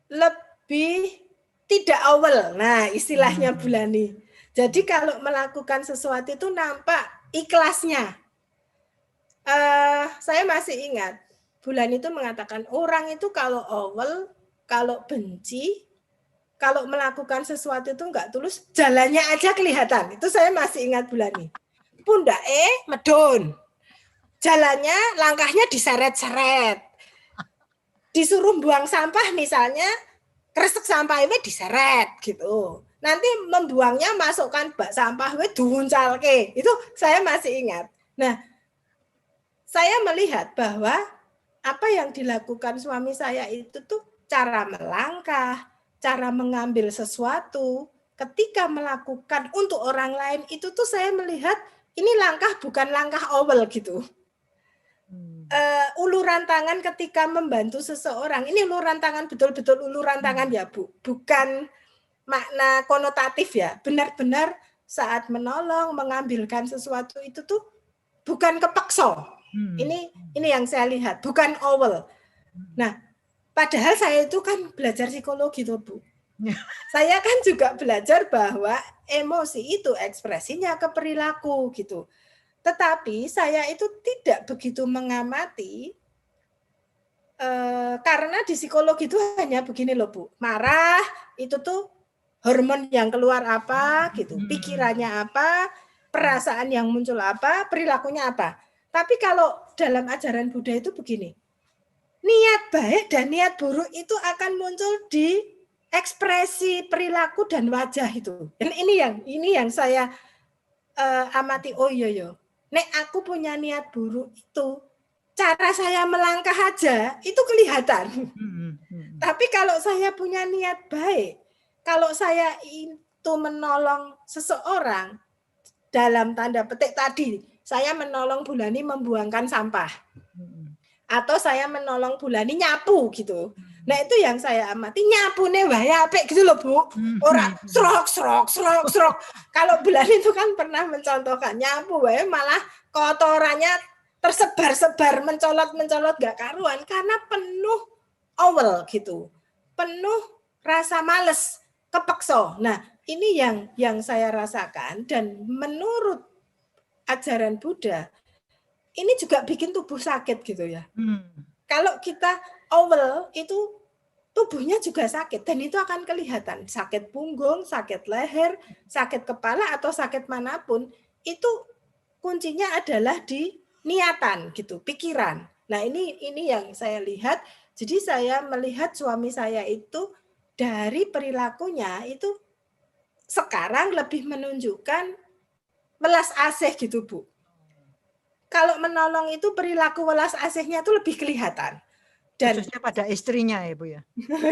lebih tidak awal. Nah, istilahnya Bulani. Jadi kalau melakukan sesuatu itu nampak ikhlasnya. Saya masih ingat, Bulani itu mengatakan orang itu kalau awal, kalau benci, kalau melakukan sesuatu itu enggak tulus, jalannya aja kelihatan. Itu saya masih ingat Bulani. Pundake medun. Jalannya, langkahnya diseret-seret. Disuruh buang sampah misalnya, kresek sampah ini diseret gitu. Nanti membuangnya masukkan bak sampah we diuncalke. Itu saya masih ingat. Nah, saya melihat bahwa apa yang dilakukan suami saya itu tuh cara melangkah, cara mengambil sesuatu, ketika melakukan untuk orang lain itu tuh saya melihat ini langkah bukan langkah awal gitu. Uluran tangan ketika membantu seseorang, ini uluran tangan betul-betul uluran tangan ya Bu, bukan makna konotatif ya, benar-benar saat menolong, mengambilkan sesuatu itu tuh bukan kepeksa. Ini yang saya lihat, bukan awal. Nah, padahal saya itu kan belajar psikologi tuh Bu. Saya kan juga belajar bahwa emosi itu ekspresinya ke perilaku gitu. Tetapi saya itu tidak begitu mengamati karena di psikologi itu hanya begini loh Bu. Marah itu tuh hormon yang keluar apa gitu, pikirannya apa, perasaan yang muncul apa, perilakunya apa. Tapi kalau dalam ajaran Buddha itu begini. Niat baik dan niat buruk itu akan muncul di ekspresi perilaku dan wajah itu. Dan ini yang saya amati. Oh iya. Nek aku punya niat buruk itu, cara saya melangkah aja itu kelihatan. Tapi kalau saya punya niat baik, kalau saya itu menolong seseorang dalam tanda petik tadi, saya menolong Bulani membuangkan sampah. Atau saya menolong Bulani nyapu gitu. Nah itu yang saya amati, nyapune wae apik gitu loh Bu. Orang serok. Kalau Bulani itu kan pernah mencontohkan nyapu wae malah kotorannya tersebar-sebar, mencolot gak karuan karena penuh awal gitu. Penuh rasa males, kepeksa. Nah, ini yang saya rasakan dan menurut ajaran Buddha ini juga bikin tubuh sakit gitu ya. Kalau kita awal itu tubuhnya juga sakit dan itu akan kelihatan sakit punggung, sakit leher, sakit kepala atau sakit manapun itu kuncinya adalah di niatan gitu, pikiran. Nah ini yang saya lihat. Jadi saya melihat suami saya itu dari perilakunya itu sekarang lebih menunjukkan welas asih gitu Bu. Kalau menolong itu perilaku welas asihnya itu lebih kelihatan. Dan khususnya pada istrinya ya Bu ya.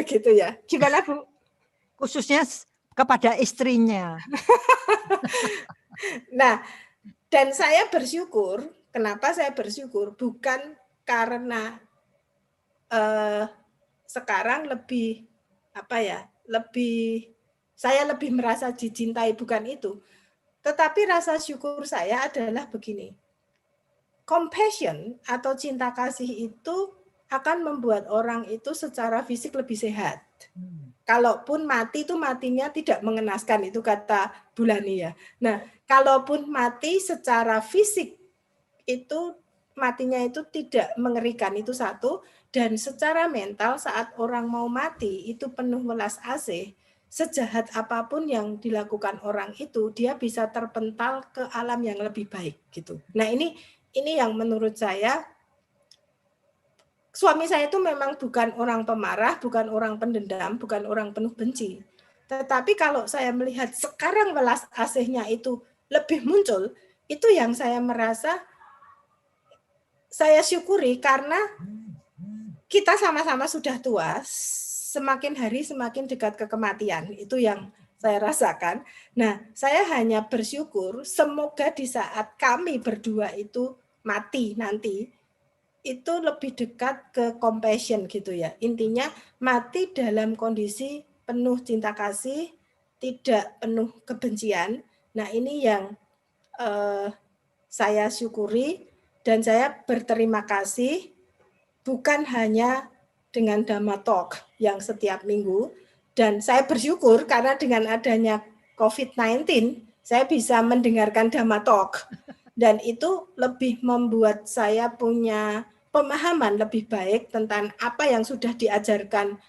Gitu ya. Gimana Bu? Khususnya kepada istrinya. Nah, Dan saya bersyukur, kenapa saya bersyukur? Bukan karena sekarang lebih saya lebih merasa dicintai, bukan itu. Tetapi rasa syukur saya adalah begini. Compassion atau cinta kasih itu akan membuat orang itu secara fisik lebih sehat. Kalaupun mati itu matinya tidak mengenaskan, itu kata Bulani ya. Nah, kalaupun mati secara fisik itu matinya itu tidak mengerikan, itu satu. Dan secara mental saat orang mau mati itu penuh welas asih, sejahat apapun yang dilakukan orang itu, dia bisa terpental ke alam yang lebih baik gitu. Nah, ini yang menurut saya, suami saya itu memang bukan orang pemarah, bukan orang pendendam, bukan orang penuh benci. Tetapi kalau saya melihat sekarang welas asihnya itu lebih muncul, itu yang saya merasa saya syukuri, karena kita sama-sama sudah tua, semakin hari semakin dekat ke kematian, itu yang saya rasakan. Nah, saya hanya bersyukur semoga di saat kami berdua itu mati nanti, itu lebih dekat ke compassion gitu ya. Intinya mati dalam kondisi penuh cinta kasih, tidak penuh kebencian. Nah, ini yang saya syukuri, dan saya berterima kasih bukan hanya dengan Dhamma Talk yang setiap minggu, dan saya bersyukur karena dengan adanya COVID-19 saya bisa mendengarkan Dhamma Talk, dan itu lebih membuat saya punya pemahaman lebih baik tentang apa yang sudah diajarkan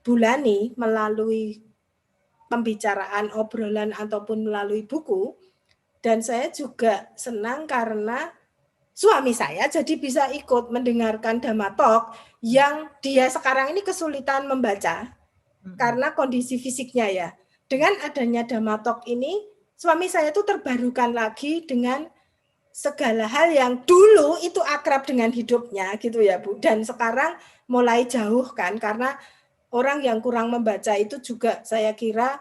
Bulani melalui pembicaraan, obrolan, ataupun melalui buku. Dan saya juga senang karena suami saya jadi bisa ikut mendengarkan Dhamma Talk yang dia sekarang ini kesulitan membaca karena kondisi fisiknya ya. Dengan adanya Dhamma Talk ini, suami saya tuh terbarukan lagi dengan segala hal yang dulu itu akrab dengan hidupnya gitu ya Bu. Dan sekarang mulai jauh kan, karena orang yang kurang membaca itu juga saya kira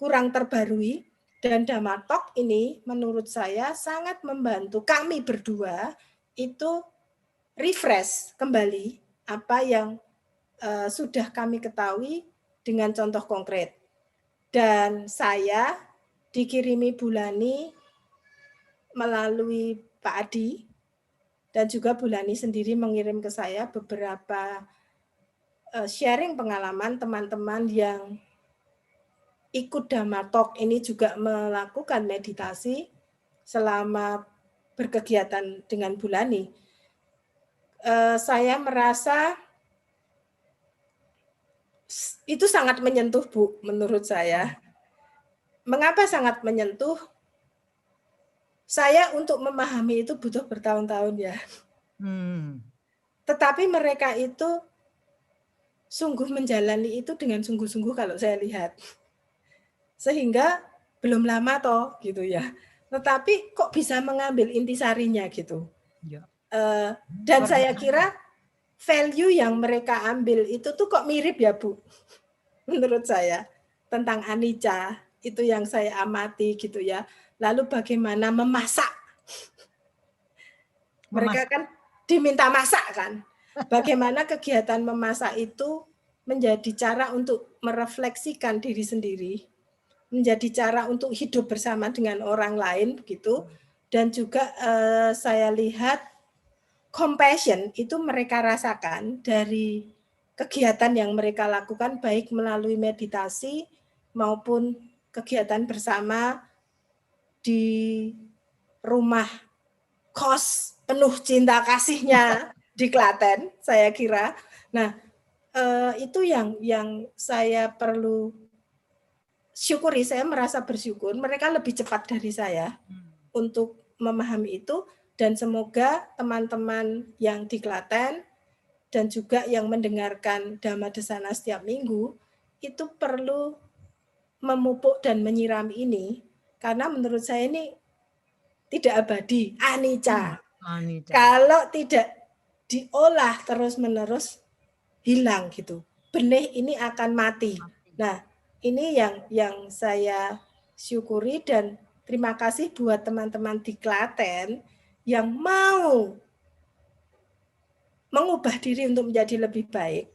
kurang terbarui. Dan Dhamma Talk ini menurut saya sangat membantu kami berdua itu refresh kembali apa yang sudah kami ketahui dengan contoh konkret. Dan saya dikirimi Bulani melalui Pak Adi, dan juga Bulani sendiri mengirim ke saya beberapa sharing pengalaman teman-teman yang ikut Dhamma Talk ini juga melakukan meditasi selama berkegiatan dengan Bulani. Saya merasa itu sangat menyentuh Bu, menurut saya. Mengapa sangat menyentuh? Saya untuk memahami itu butuh bertahun-tahun ya. Tetapi mereka itu sungguh menjalani itu dengan sungguh-sungguh kalau saya lihat. Sehingga belum lama toh gitu ya. Tetapi kok bisa mengambil intisarinya gitu. Ya. Dan saya kira value yang mereka ambil itu tuh kok mirip ya Bu. Menurut saya tentang anicca itu yang saya amati gitu ya. Lalu bagaimana memasak. Mereka kan diminta masak kan. Bagaimana kegiatan memasak itu menjadi cara untuk merefleksikan diri sendiri, menjadi cara untuk hidup bersama dengan orang lain gitu. Dan juga saya lihat compassion itu mereka rasakan dari kegiatan yang mereka lakukan, baik melalui meditasi maupun kegiatan bersama di rumah kos penuh cinta kasihnya di Klaten, saya kira. Nah, itu yang saya perlu syukuri. Saya merasa bersyukur mereka lebih cepat dari saya untuk memahami itu, dan semoga teman-teman yang di Klaten dan juga yang mendengarkan Dhamma Desana setiap minggu itu perlu memupuk dan menyiram ini, karena menurut saya ini tidak abadi, anicca. Kalau tidak diolah terus-menerus hilang gitu. Benih ini akan mati. Nah, ini yang saya syukuri, dan terima kasih buat teman-teman di Klaten yang mau mengubah diri untuk menjadi lebih baik.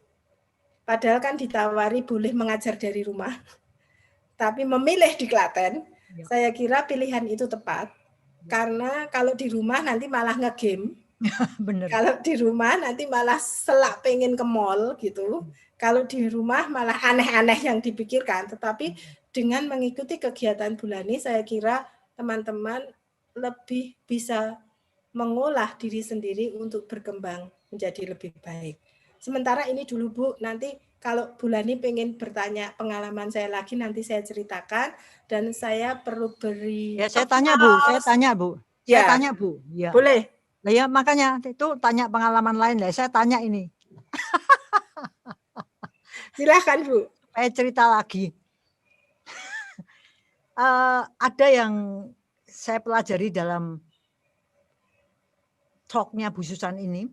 Padahal kan ditawari boleh mengajar dari rumah, tapi memilih di Klaten, saya kira pilihan itu tepat. Karena kalau di rumah nanti malah nge-game. Bener. Kalau di rumah nanti malah selak pengen ke mall gitu. Kalau di rumah malah aneh-aneh yang dipikirkan. Tetapi dengan mengikuti kegiatan Bulani, saya kira teman-teman lebih bisa mengolah diri sendiri untuk berkembang menjadi lebih baik. Sementara ini dulu Bu, nanti kalau Bulani pengen bertanya pengalaman saya lagi, nanti saya ceritakan. Dan saya perlu beri Ya, saya tanya Bu, saya tanya Bu. Saya Ya, tanya Bu. Ya. boleh. Nah, ya makanya itu tanya pengalaman lain lah. Saya tanya ini. Silahkan Bu. Saya cerita lagi. Ada yang saya pelajari dalam talknya Bu Susan ini.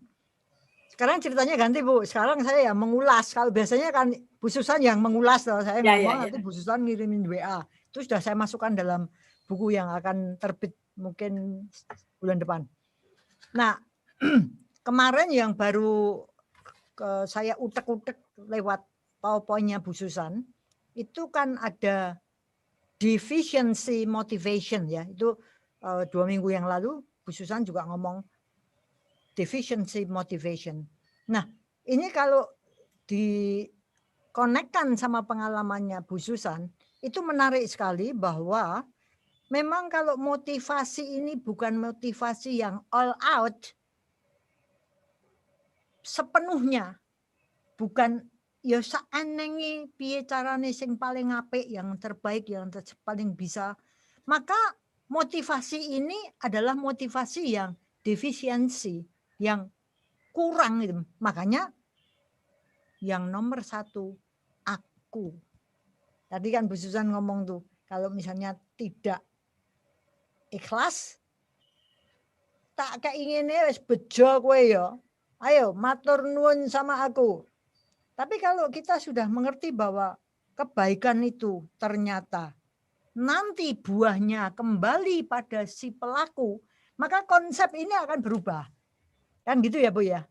Sekarang ceritanya ganti Bu. Sekarang saya ya mengulas. Kalau biasanya kan Bu Susan yang mengulas. Saya ngomong nanti Bu Susan ngirimin WA. Itu sudah saya masukkan dalam buku yang akan terbit mungkin bulan depan. Nah, kemarin yang baru saya utek-utek lewat PowerPoint-nya Bu Susan, itu kan ada deficiency motivation ya. Itu 2 minggu yang lalu Bu Susan juga ngomong deficiency motivation. Nah, ini kalau dikonekkan sama pengalamannya Bu Susan, itu menarik sekali bahwa memang kalau motivasi ini bukan motivasi yang all out, sepenuhnya, bukan ya saenenge piye carane sing paling apik, yang terbaik, yang paling bisa, maka motivasi ini adalah motivasi yang defisiensi, yang kurang gitu. Makanya yang nomor 1 aku. Tadi kan Bu Susan ngomong tuh, kalau misalnya tidak ikhlas, tak keinginnya wis bejo kowe ya. Ayo matur nuwun sama aku. Tapi kalau kita sudah mengerti bahwa kebaikan itu ternyata nanti buahnya kembali pada si pelaku, maka konsep ini akan berubah. Kan gitu ya Bu ya.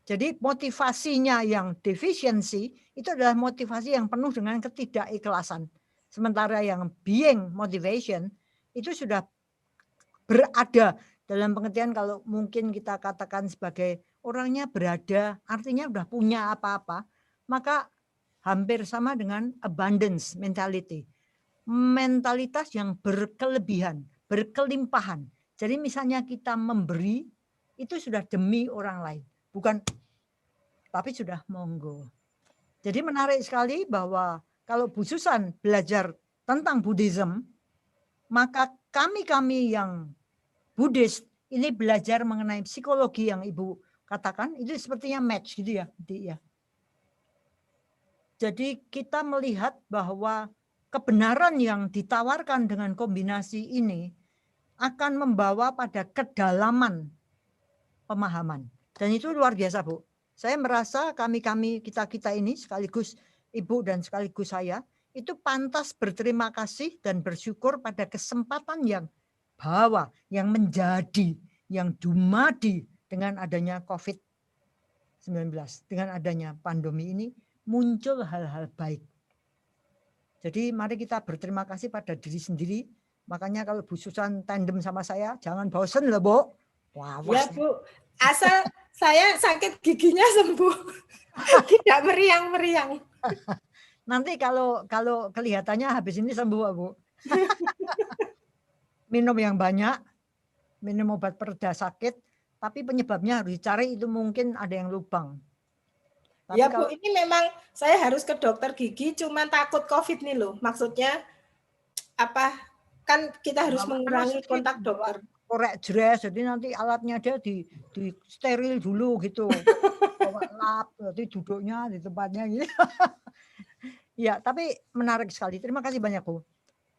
Jadi motivasinya yang defisiensi itu adalah motivasi yang penuh dengan ketidakikhlasan. Sementara yang being motivation itu sudah berada, dalam pengertian kalau mungkin kita katakan sebagai orangnya berada, artinya sudah punya apa-apa, maka hampir sama dengan abundance mentality. Mentalitas yang berkelebihan, berkelimpahan. Jadi misalnya kita memberi, itu sudah demi orang lain. Bukan, tapi sudah monggo. Jadi menarik sekali bahwa kalau Bu Susan belajar tentang Buddhism, maka kami-kami yang Buddhis ini belajar mengenai psikologi yang Ibu katakan, itu sepertinya match gitu ya. Jadi kita melihat bahwa kebenaran yang ditawarkan dengan kombinasi ini akan membawa pada kedalaman pemahaman. Dan itu luar biasa Bu. Saya merasa kami-kami, kita-kita ini sekaligus Ibu dan sekaligus saya, itu pantas berterima kasih dan bersyukur pada kesempatan yang bahwa yang menjadi, yang dumadi dengan adanya COVID-19, dengan adanya pandemi ini muncul hal-hal baik. Jadi mari kita berterima kasih pada diri sendiri. Makanya kalau Bu Susan tandem sama saya, jangan bosen loh Bu. Wah, ya Bu, asal saya sakit giginya sembuh, tidak meriang-meriang. Nanti kalau kelihatannya habis ini sembuh Bu. Minum yang banyak, minum obat pereda sakit, tapi penyebabnya harus dicari, itu mungkin ada yang lubang. Tapi ya Bu, ini memang saya harus ke dokter gigi, cuman takut COVID nih loh. Maksudnya apa? Kan kita harus mengurangi kontak dokter. Korek jres, jadi nanti alatnya dia di steril dulu gitu. Bawa lap, nanti duduknya di tempatnya gitu. Ya, tapi menarik sekali. Terima kasih banyak Bu.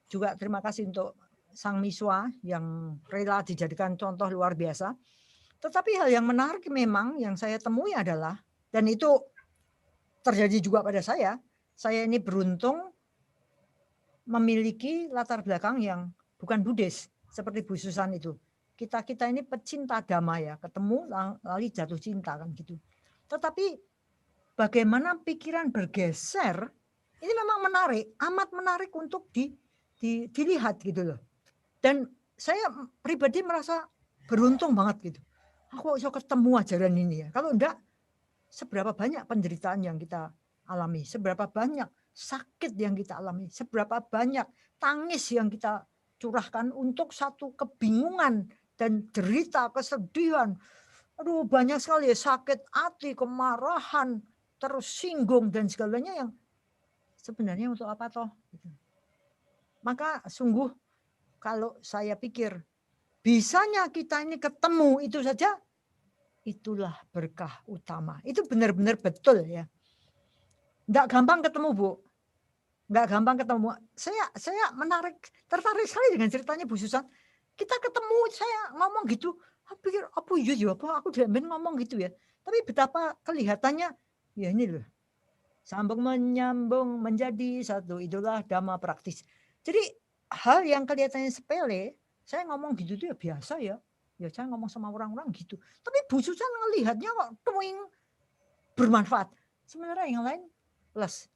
Juga terima kasih untuk Sang Miswa yang rela dijadikan contoh luar biasa. Tetapi hal yang menarik memang yang saya temui adalah, dan itu terjadi juga pada saya ini beruntung memiliki latar belakang yang bukan Buddhis seperti Bu Susan itu. Kita ini pecinta dhamma ya, ketemu lalu jatuh cinta kan gitu. Tetapi bagaimana pikiran bergeser ini memang menarik, amat menarik untuk dilihat gitu loh. Dan saya pribadi merasa beruntung banget gitu. Aku bisa ketemu ajaran ini ya. Kalau enggak, seberapa banyak penderitaan yang kita alami, seberapa banyak sakit yang kita alami, seberapa banyak tangis yang kita curahkan untuk satu kebingungan dan derita, kesedihan. Aduh, banyak sekali ya, sakit hati, kemarahan, tersinggung dan segalanya yang sebenarnya untuk apa toh? Maka sungguh kalau saya pikir bisanya kita ini ketemu itu saja, itulah berkah utama. Itu benar-benar betul ya. Enggak gampang ketemu, Bu. Enggak gampang ketemu. Saya tertarik sekali dengan ceritanya Bu Susan. Kita ketemu, saya ngomong gitu, aku pikir apa iya ya, apa aku diambil ngomong gitu ya. Tapi betapa kelihatannya ya ini loh. Sambung menyambung menjadi satu, itulah dhamma praktis. Jadi hal yang kelihatannya sepele, saya ngomong gitu tuh ya biasa ya. Ya saya ngomong sama orang-orang gitu. Tapi Bu Susan ngelihatnya kok tuing bermanfaat. Sebenarnya yang lain plus.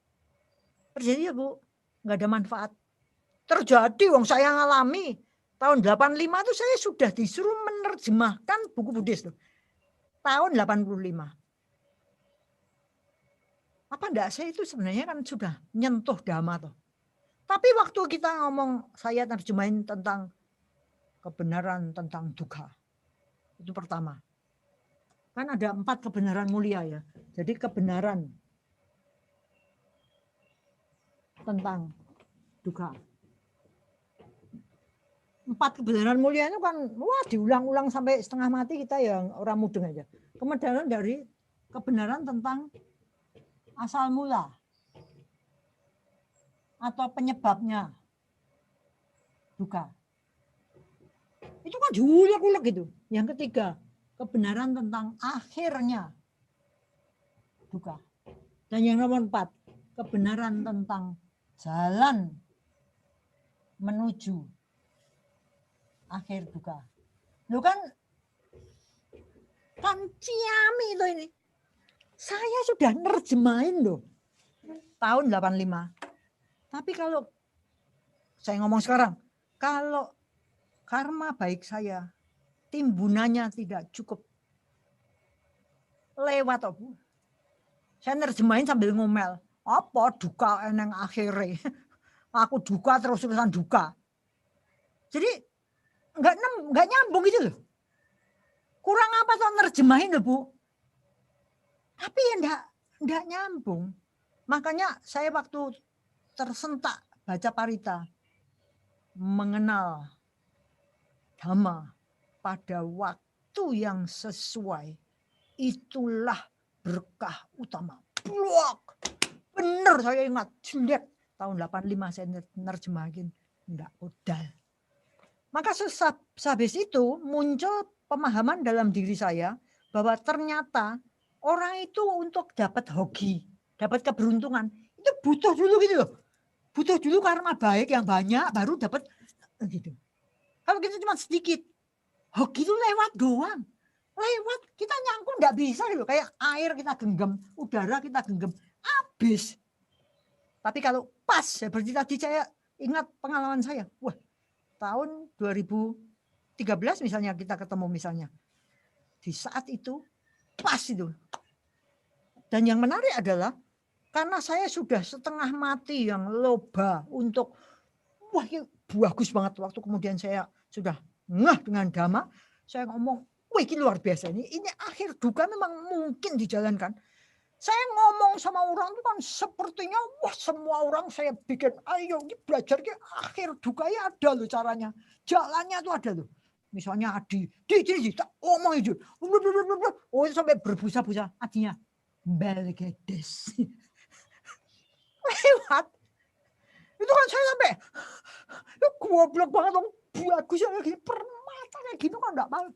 Terjadi ya Bu, nggak ada manfaat. Terjadi, wong saya ngalami. Tahun 85 itu saya sudah disuruh menerjemahkan buku Buddhis loh. Tahun 85. Apa enggak, saya itu sebenarnya kan sudah nyentuh dhamma tuh. Tapi waktu kita ngomong, saya terjemahin tentang kebenaran tentang dukkha. Itu pertama. Kan ada 4 kebenaran mulia ya. Jadi kebenaran tentang dukkha. 4 kebenaran mulia itu kan wah diulang-ulang sampai setengah mati kita yang orang mudeng aja. Kebenaran dari kebenaran tentang asal mula atau penyebabnya dukkha. Itu kan diulang-ulang gitu. Yang ketiga, kebenaran tentang akhirnya dukkha. Dan yang nomor 4, kebenaran tentang jalan menuju akhir dukkha. Lo kan ciami itu ini. Saya sudah nerjemahin loh. Tahun 85. Tapi kalau saya ngomong sekarang, kalau karma baik saya, timbunannya tidak cukup lewat apa? Saya nerjemahin sambil ngomel. Apa duka eneng akhirnya? Aku duka terus-terusan duka. Jadi enggak nyambung gitu loh. Kurang apa tuh nerjemahin loh Bu? Tapi ya enggak nyambung. Makanya saya waktu tersentak baca Parita, mengenal dhamma pada waktu yang sesuai, itulah berkah utama. Blok. Bener saya ingat, jelek. Tahun 85 saya nerjemahin, enggak modal. Maka sehabis itu muncul pemahaman dalam diri saya bahwa ternyata orang itu untuk dapat hoki, dapat keberuntungan, itu butuh dulu gitu loh. Butuh dulu karma baik yang banyak, baru dapat gitu. Kalau kita cuma sedikit, hoki itu lewat doang. Lewat, kita nyangkut nggak bisa gitu. Kayak air kita genggam, udara kita genggam, habis. Tapi kalau pas, seperti tadi saya ingat pengalaman saya. Wah, tahun 2013 misalnya kita ketemu misalnya. Di saat itu, pas itu. Dan yang menarik adalah, karena saya sudah setengah mati yang loba untuk, wah ini bagus banget. Waktu kemudian saya sudah ngeh dengan dhamma, saya ngomong, wah ini luar biasa. Ini akhir duka memang mungkin dijalankan. Saya ngomong sama orang itu kan sepertinya wah semua orang saya bikin ayo ini belajar ke akhir duka ya ada loh caranya. Jalannya tuh ada loh. Misalnya Adi, tak omong itu. Oh sampai berbusa-busa Adinya. Belgedes. Lewat. Itu kan saya sampai goblok banget dong. Bagus ya gini permata kayak gitu kan enggak mau.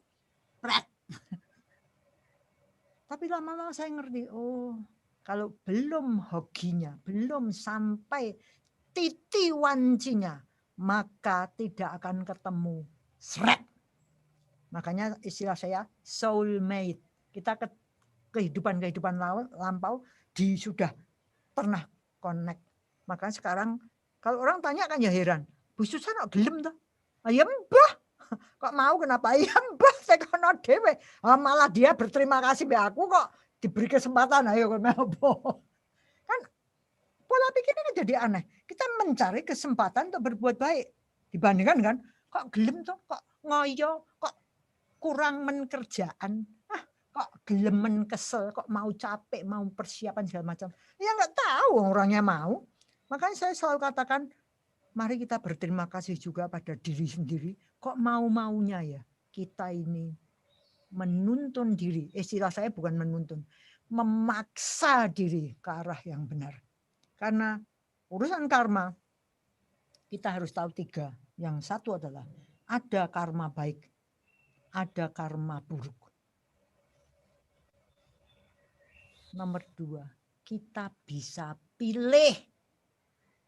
Tapi lama-lama saya ngerti, oh kalau belum hokinya, belum sampai titi wancinya, maka tidak akan ketemu. Srek. Makanya istilah saya soulmate. Kita kehidupan-kehidupan lampau sudah pernah connect. Makanya sekarang kalau orang tanya kan ya heran. Bu Susan kok gelem tuh? Ya mbah. Kok mau kenapa? Ya mbah saya kono dhewe. Malah dia berterima kasih be aku kok diberi kesempatan. Ayo kenapa? Kan pola pikirnya kan jadi aneh. Kita mencari kesempatan untuk berbuat baik. Dibandingkan kan, kok gelem tuh, kok ngoyo, kok kurang menkerjaan, kok gelemen kesel, kok mau capek, mau persiapan segala macam. Ya nggak tahu orangnya mau. Makanya saya selalu katakan, mari kita berterima kasih juga pada diri sendiri. Kok mau-maunya ya kita ini menuntun diri. Istilah saya bukan menuntun, memaksa diri ke arah yang benar. Karena urusan karma, kita harus tahu 3. Yang satu adalah ada karma baik, ada karma buruk. Nomor 2, kita bisa pilih.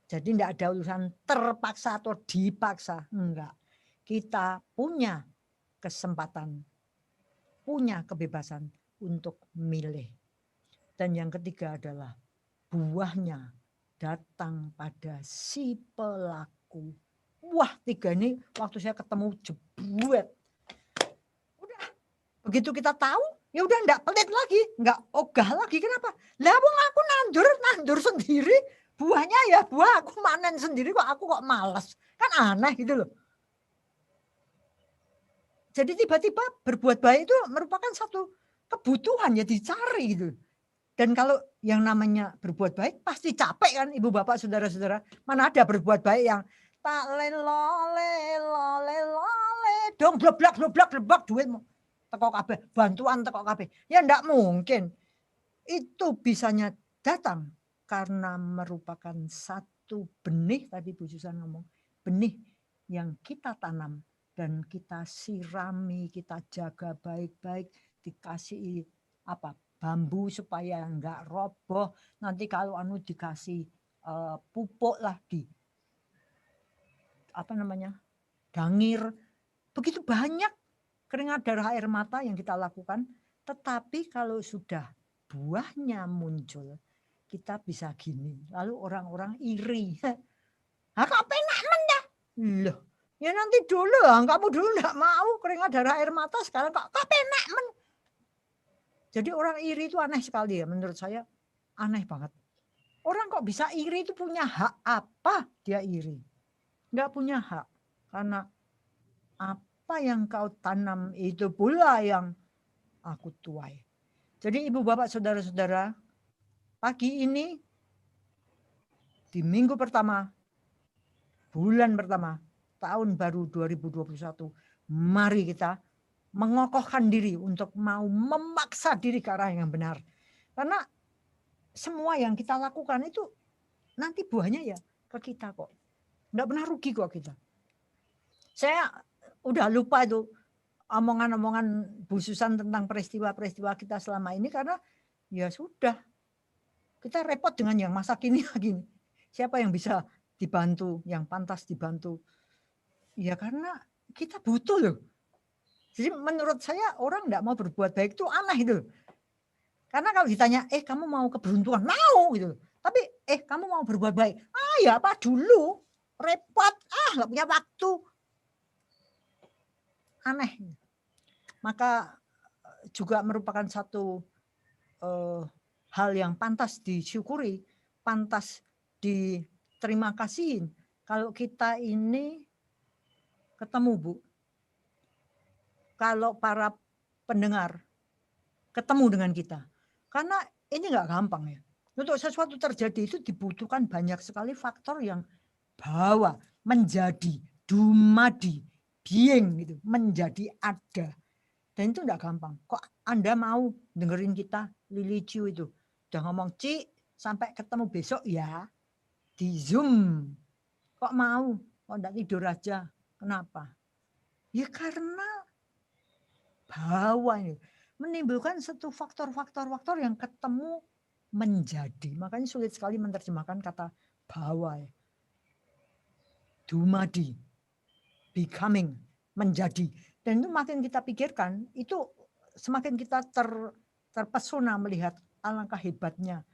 Jadi tidak ada urusan terpaksa atau dipaksa. Enggak. Kita punya kesempatan, punya kebebasan untuk milih. Dan yang ketiga adalah buahnya datang pada si pelaku. Wah, 3 ini waktu saya ketemu jebret. Udah, begitu kita tahu, ya udah enggak pelit lagi, enggak ogah lagi. Kenapa? Lah wong aku nandur sendiri, buahnya ya buah aku manen sendiri kok aku kok malas. Kan aneh gitu loh. Jadi tiba-tiba berbuat baik itu merupakan satu kebutuhan ya dicari gitu. Dan kalau yang namanya berbuat baik pasti capek kan ibu bapak saudara-saudara. Mana ada berbuat baik yang tak lele dong bleblak duit teko kabeh, bantuan teko kabeh. Ya ndak mungkin. Itu bisanya datang karena merupakan satu benih tadi Bu Susan ngomong, benih yang kita tanam dan kita sirami, kita jaga baik-baik, dikasih apa? Bambu supaya enggak roboh. Nanti kalau dikasih pupuk lah di apa namanya? Dangir. Begitu banyak keringat darah air mata yang kita lakukan, tetapi kalau sudah buahnya muncul, kita bisa gini. Lalu orang-orang iri. Kok penak men ya? Loh, ya nanti dulu, kamu dulu enggak mau keringat darah air mata, sekarang kok penak men. Jadi orang iri itu aneh sekali ya, menurut saya aneh banget. Orang kok bisa iri itu punya hak apa dia iri? Enggak punya hak. Karena apa yang kau tanam itu pula yang aku tuai. Jadi ibu bapak saudara-saudara, pagi ini di minggu pertama, bulan pertama, tahun baru 2021, mari kita mengokohkan diri untuk mau memaksa diri ke arah yang benar. Karena semua yang kita lakukan itu nanti buahnya ya ke kita kok. Enggak pernah rugi kok kita. Saya udah lupa itu omongan-omongan Bu Susan tentang peristiwa-peristiwa kita selama ini karena ya sudah. Kita repot dengan yang masa kini lagi. Siapa yang bisa dibantu, yang pantas dibantu? Ya karena kita butuh loh. Jadi menurut saya orang enggak mau berbuat baik itu aneh itu. Karena kalau ditanya, kamu mau keberuntungan? Mau gitu. Tapi kamu mau berbuat baik? Ya apa dulu? Repot, nggak punya waktu. Aneh. Maka juga merupakan satu hal yang pantas disyukuri, pantas diterima kasihin. Kalau kita ini ketemu Bu, kalau para pendengar ketemu dengan kita, karena ini nggak gampang ya. Untuk sesuatu terjadi itu dibutuhkan banyak sekali faktor yang bawa menjadi dumadi being gitu, menjadi ada. Dan itu enggak gampang. Kok Anda mau dengerin kita Lili Ciu itu udah ngomong Ci sampai ketemu besok ya di Zoom. Kok mau? Kok enggak tidur aja? Kenapa? Ya karena bahwa ini menimbulkan satu faktor-faktor yang ketemu menjadi. Makanya sulit sekali menerjemahkan kata bahwa. dumadi, becoming, menjadi. Dan itu makin kita pikirkan, itu semakin kita terpesona melihat alangkah hebatnya.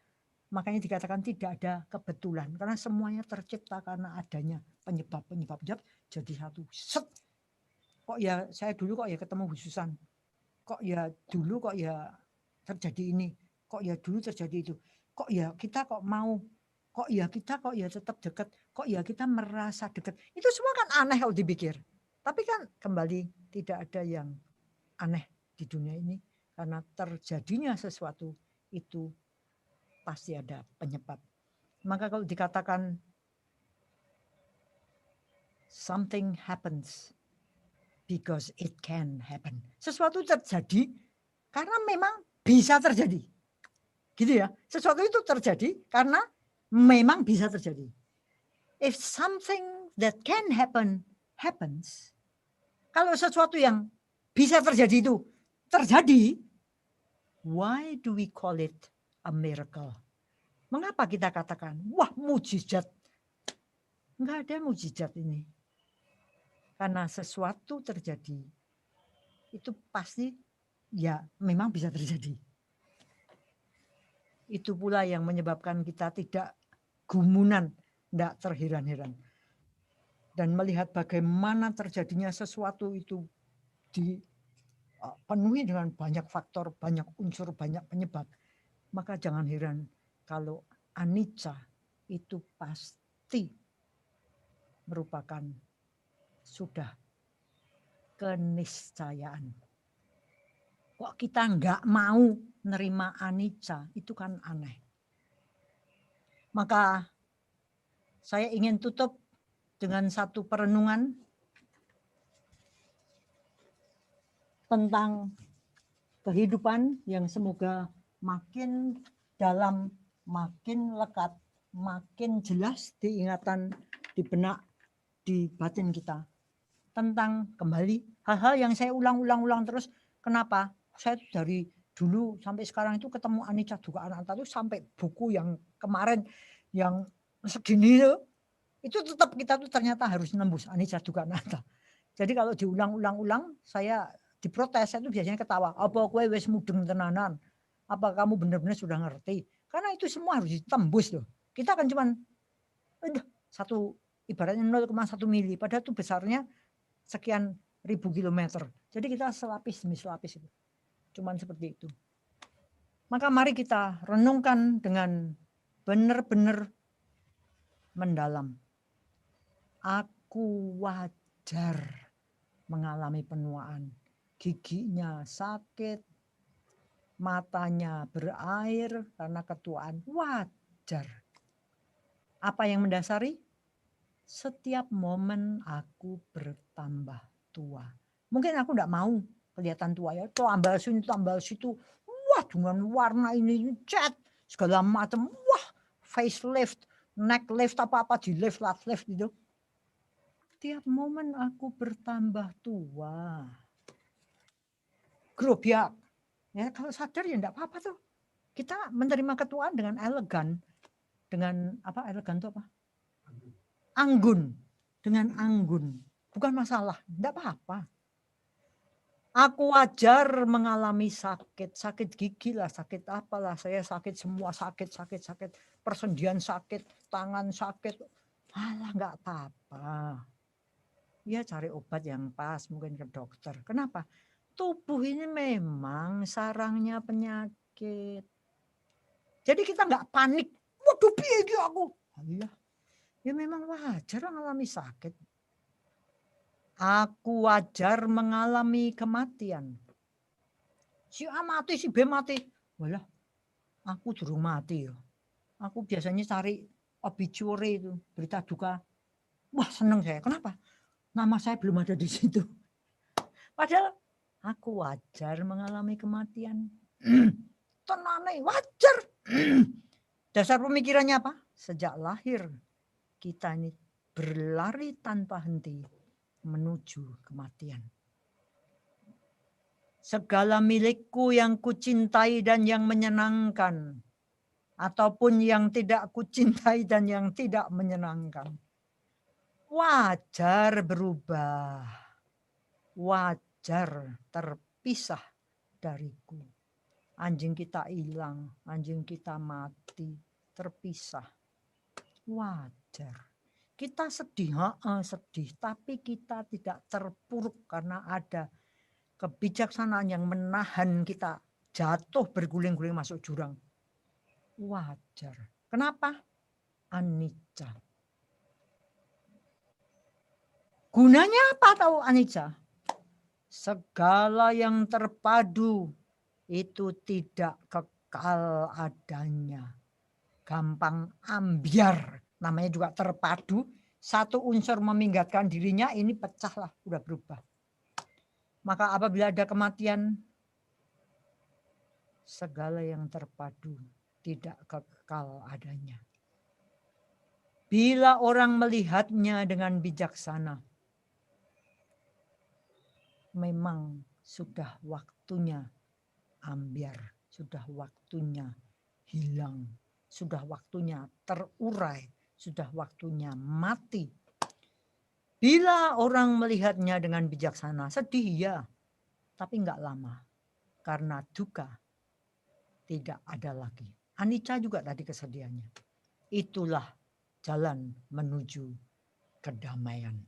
Makanya dikatakan tidak ada kebetulan, karena semuanya tercipta karena adanya penyebab-penyebab. Jadi satu, set. Kok ya saya dulu kok ya ketemu Bu Susan, kok ya dulu kok ya terjadi ini, kok ya dulu terjadi itu, kok ya kita kok mau, kok ya kita kok ya tetap dekat, kok ya kita merasa dekat. Itu semua kan aneh kalau dipikir. Tapi kan kembali tidak ada yang aneh di dunia ini, karena terjadinya sesuatu itu pasti ada penyebab. Maka kalau dikatakan something happens because it can happen. Sesuatu terjadi karena memang bisa terjadi. Gitu ya. Sesuatu itu terjadi karena memang bisa terjadi. If something that can happen happens, kalau sesuatu yang bisa terjadi itu terjadi, why do we call it a miracle? Mengapa kita katakan, wah mujizat? Enggak ada mujizat ini. Karena sesuatu terjadi, itu pasti ya memang bisa terjadi. Itu pula yang menyebabkan kita tidak gumunan, tidak terheran-heran. Dan melihat bagaimana terjadinya sesuatu itu dipenuhi dengan banyak faktor, banyak unsur, banyak penyebab. Maka jangan heran kalau anicca itu pasti merupakan sudah keniscayaan. Kok kita nggak mau nerima anicca, itu kan aneh. Maka saya ingin tutup dengan satu perenungan tentang kehidupan yang semoga makin dalam, makin lekat, makin jelas diingatan, di benak, di batin kita. Tentang kembali hal-hal yang saya ulang-ulang terus. Kenapa? Saya dari dulu sampai sekarang itu ketemu anicca dukkha anatta itu sampai buku yang kemarin yang segini itu tetap kita tuh ternyata harus nembus anicca dukkha anatta. Jadi kalau diulang-ulang saya diprotes, saya itu biasanya ketawa. Apa kowe wis mudeng tenanan? Apa kamu benar-benar sudah ngerti? Karena itu semua harus ditembus loh. Kita kan cuman satu, ibaratnya 0,1 mili, padahal itu besarnya sekian ribu kilometer. Jadi kita selapis demi selapis itu. Cuman seperti itu. Maka mari kita renungkan dengan benar-benar mendalam. Aku wajar mengalami penuaan. Giginya sakit, matanya berair karena ketuaan. Wajar. Apa yang mendasari? Setiap momen aku bertambah tua. Mungkin aku enggak mau kelihatan tua ya. Tambah sini, tambah situ. Wah, dengan warna ini, cat, segala macam. Wah, facelift, neck lift, apa-apa di lift gitu. Tiap momen aku bertambah tua. Grobiak. Ya, kalau sadar ya enggak apa-apa tuh. Kita menerima ketuaan dengan elegan. Dengan apa? Elegan itu apa? Anggun, dengan anggun, bukan masalah, tidak apa-apa. Aku wajar mengalami sakit, sakit gigi lah, sakit apalah, saya sakit semua, sakit, persendian sakit, tangan sakit, alah nggak apa-apa. Ya cari obat yang pas, mungkin ke dokter. Kenapa? Tubuh ini memang sarangnya penyakit. Jadi kita nggak panik, waduh piye aku. Iya. Ya memang wajar mengalami sakit. Aku wajar mengalami kematian. Si A mati, si B mati. Walah, aku durung mati ya. Aku biasanya cari obituary itu, berita duka. Wah seneng saya. Kenapa? Nama saya belum ada di situ. Padahal aku wajar mengalami kematian. Tenane, wajar. Dasar pemikirannya apa? Sejak lahir kita ini berlari tanpa henti menuju kematian. Segala milikku yang kucintai dan yang menyenangkan, ataupun yang tidak kucintai dan yang tidak menyenangkan. wajar berubah, wajar terpisah dariku. Anjing kita hilang, anjing kita mati, terpisah. Wajar. Kita sedih, sedih, tapi kita tidak terpuruk karena ada kebijaksanaan yang menahan kita jatuh berguling-guling masuk jurang. Wajar. Kenapa? Anicca. Gunanya apa tahu anicca? Segala yang terpadu itu tidak kekal adanya. Gampang ambiar. Namanya juga terpadu. Satu unsur meminggatkan dirinya, ini pecahlah, udah berubah. Maka apabila ada kematian, segala yang terpadu tidak kekal adanya. Bila orang melihatnya dengan bijaksana, memang sudah waktunya ambiar, sudah waktunya hilang, sudah waktunya terurai, sudah waktunya mati. Bila orang melihatnya dengan bijaksana, sedih ya, tapi enggak lama. Karena duka tidak ada lagi. Anicca juga tadi kesedihannya. Itulah jalan menuju kedamaian.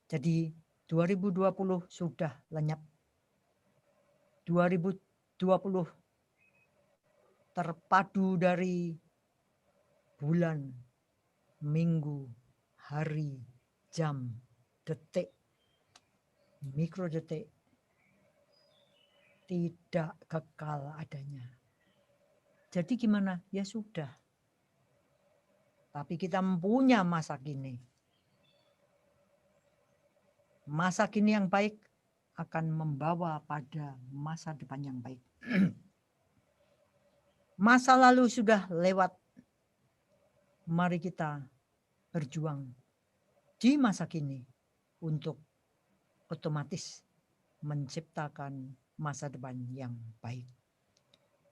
Jadi 2020 sudah lenyap. 2020 terpadu dari bulan, minggu, hari, jam, detik, mikrodetik, tidak kekal adanya. Jadi gimana? Ya sudah. Tapi kita punya masa kini. Masa kini yang baik akan membawa pada masa depan yang baik. Masa lalu sudah lewat. Mari kita berjuang di masa kini untuk otomatis menciptakan masa depan yang baik.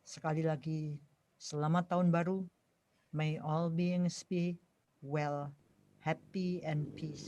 Sekali lagi, selamat tahun baru. May all beings be well, happy and peaceful.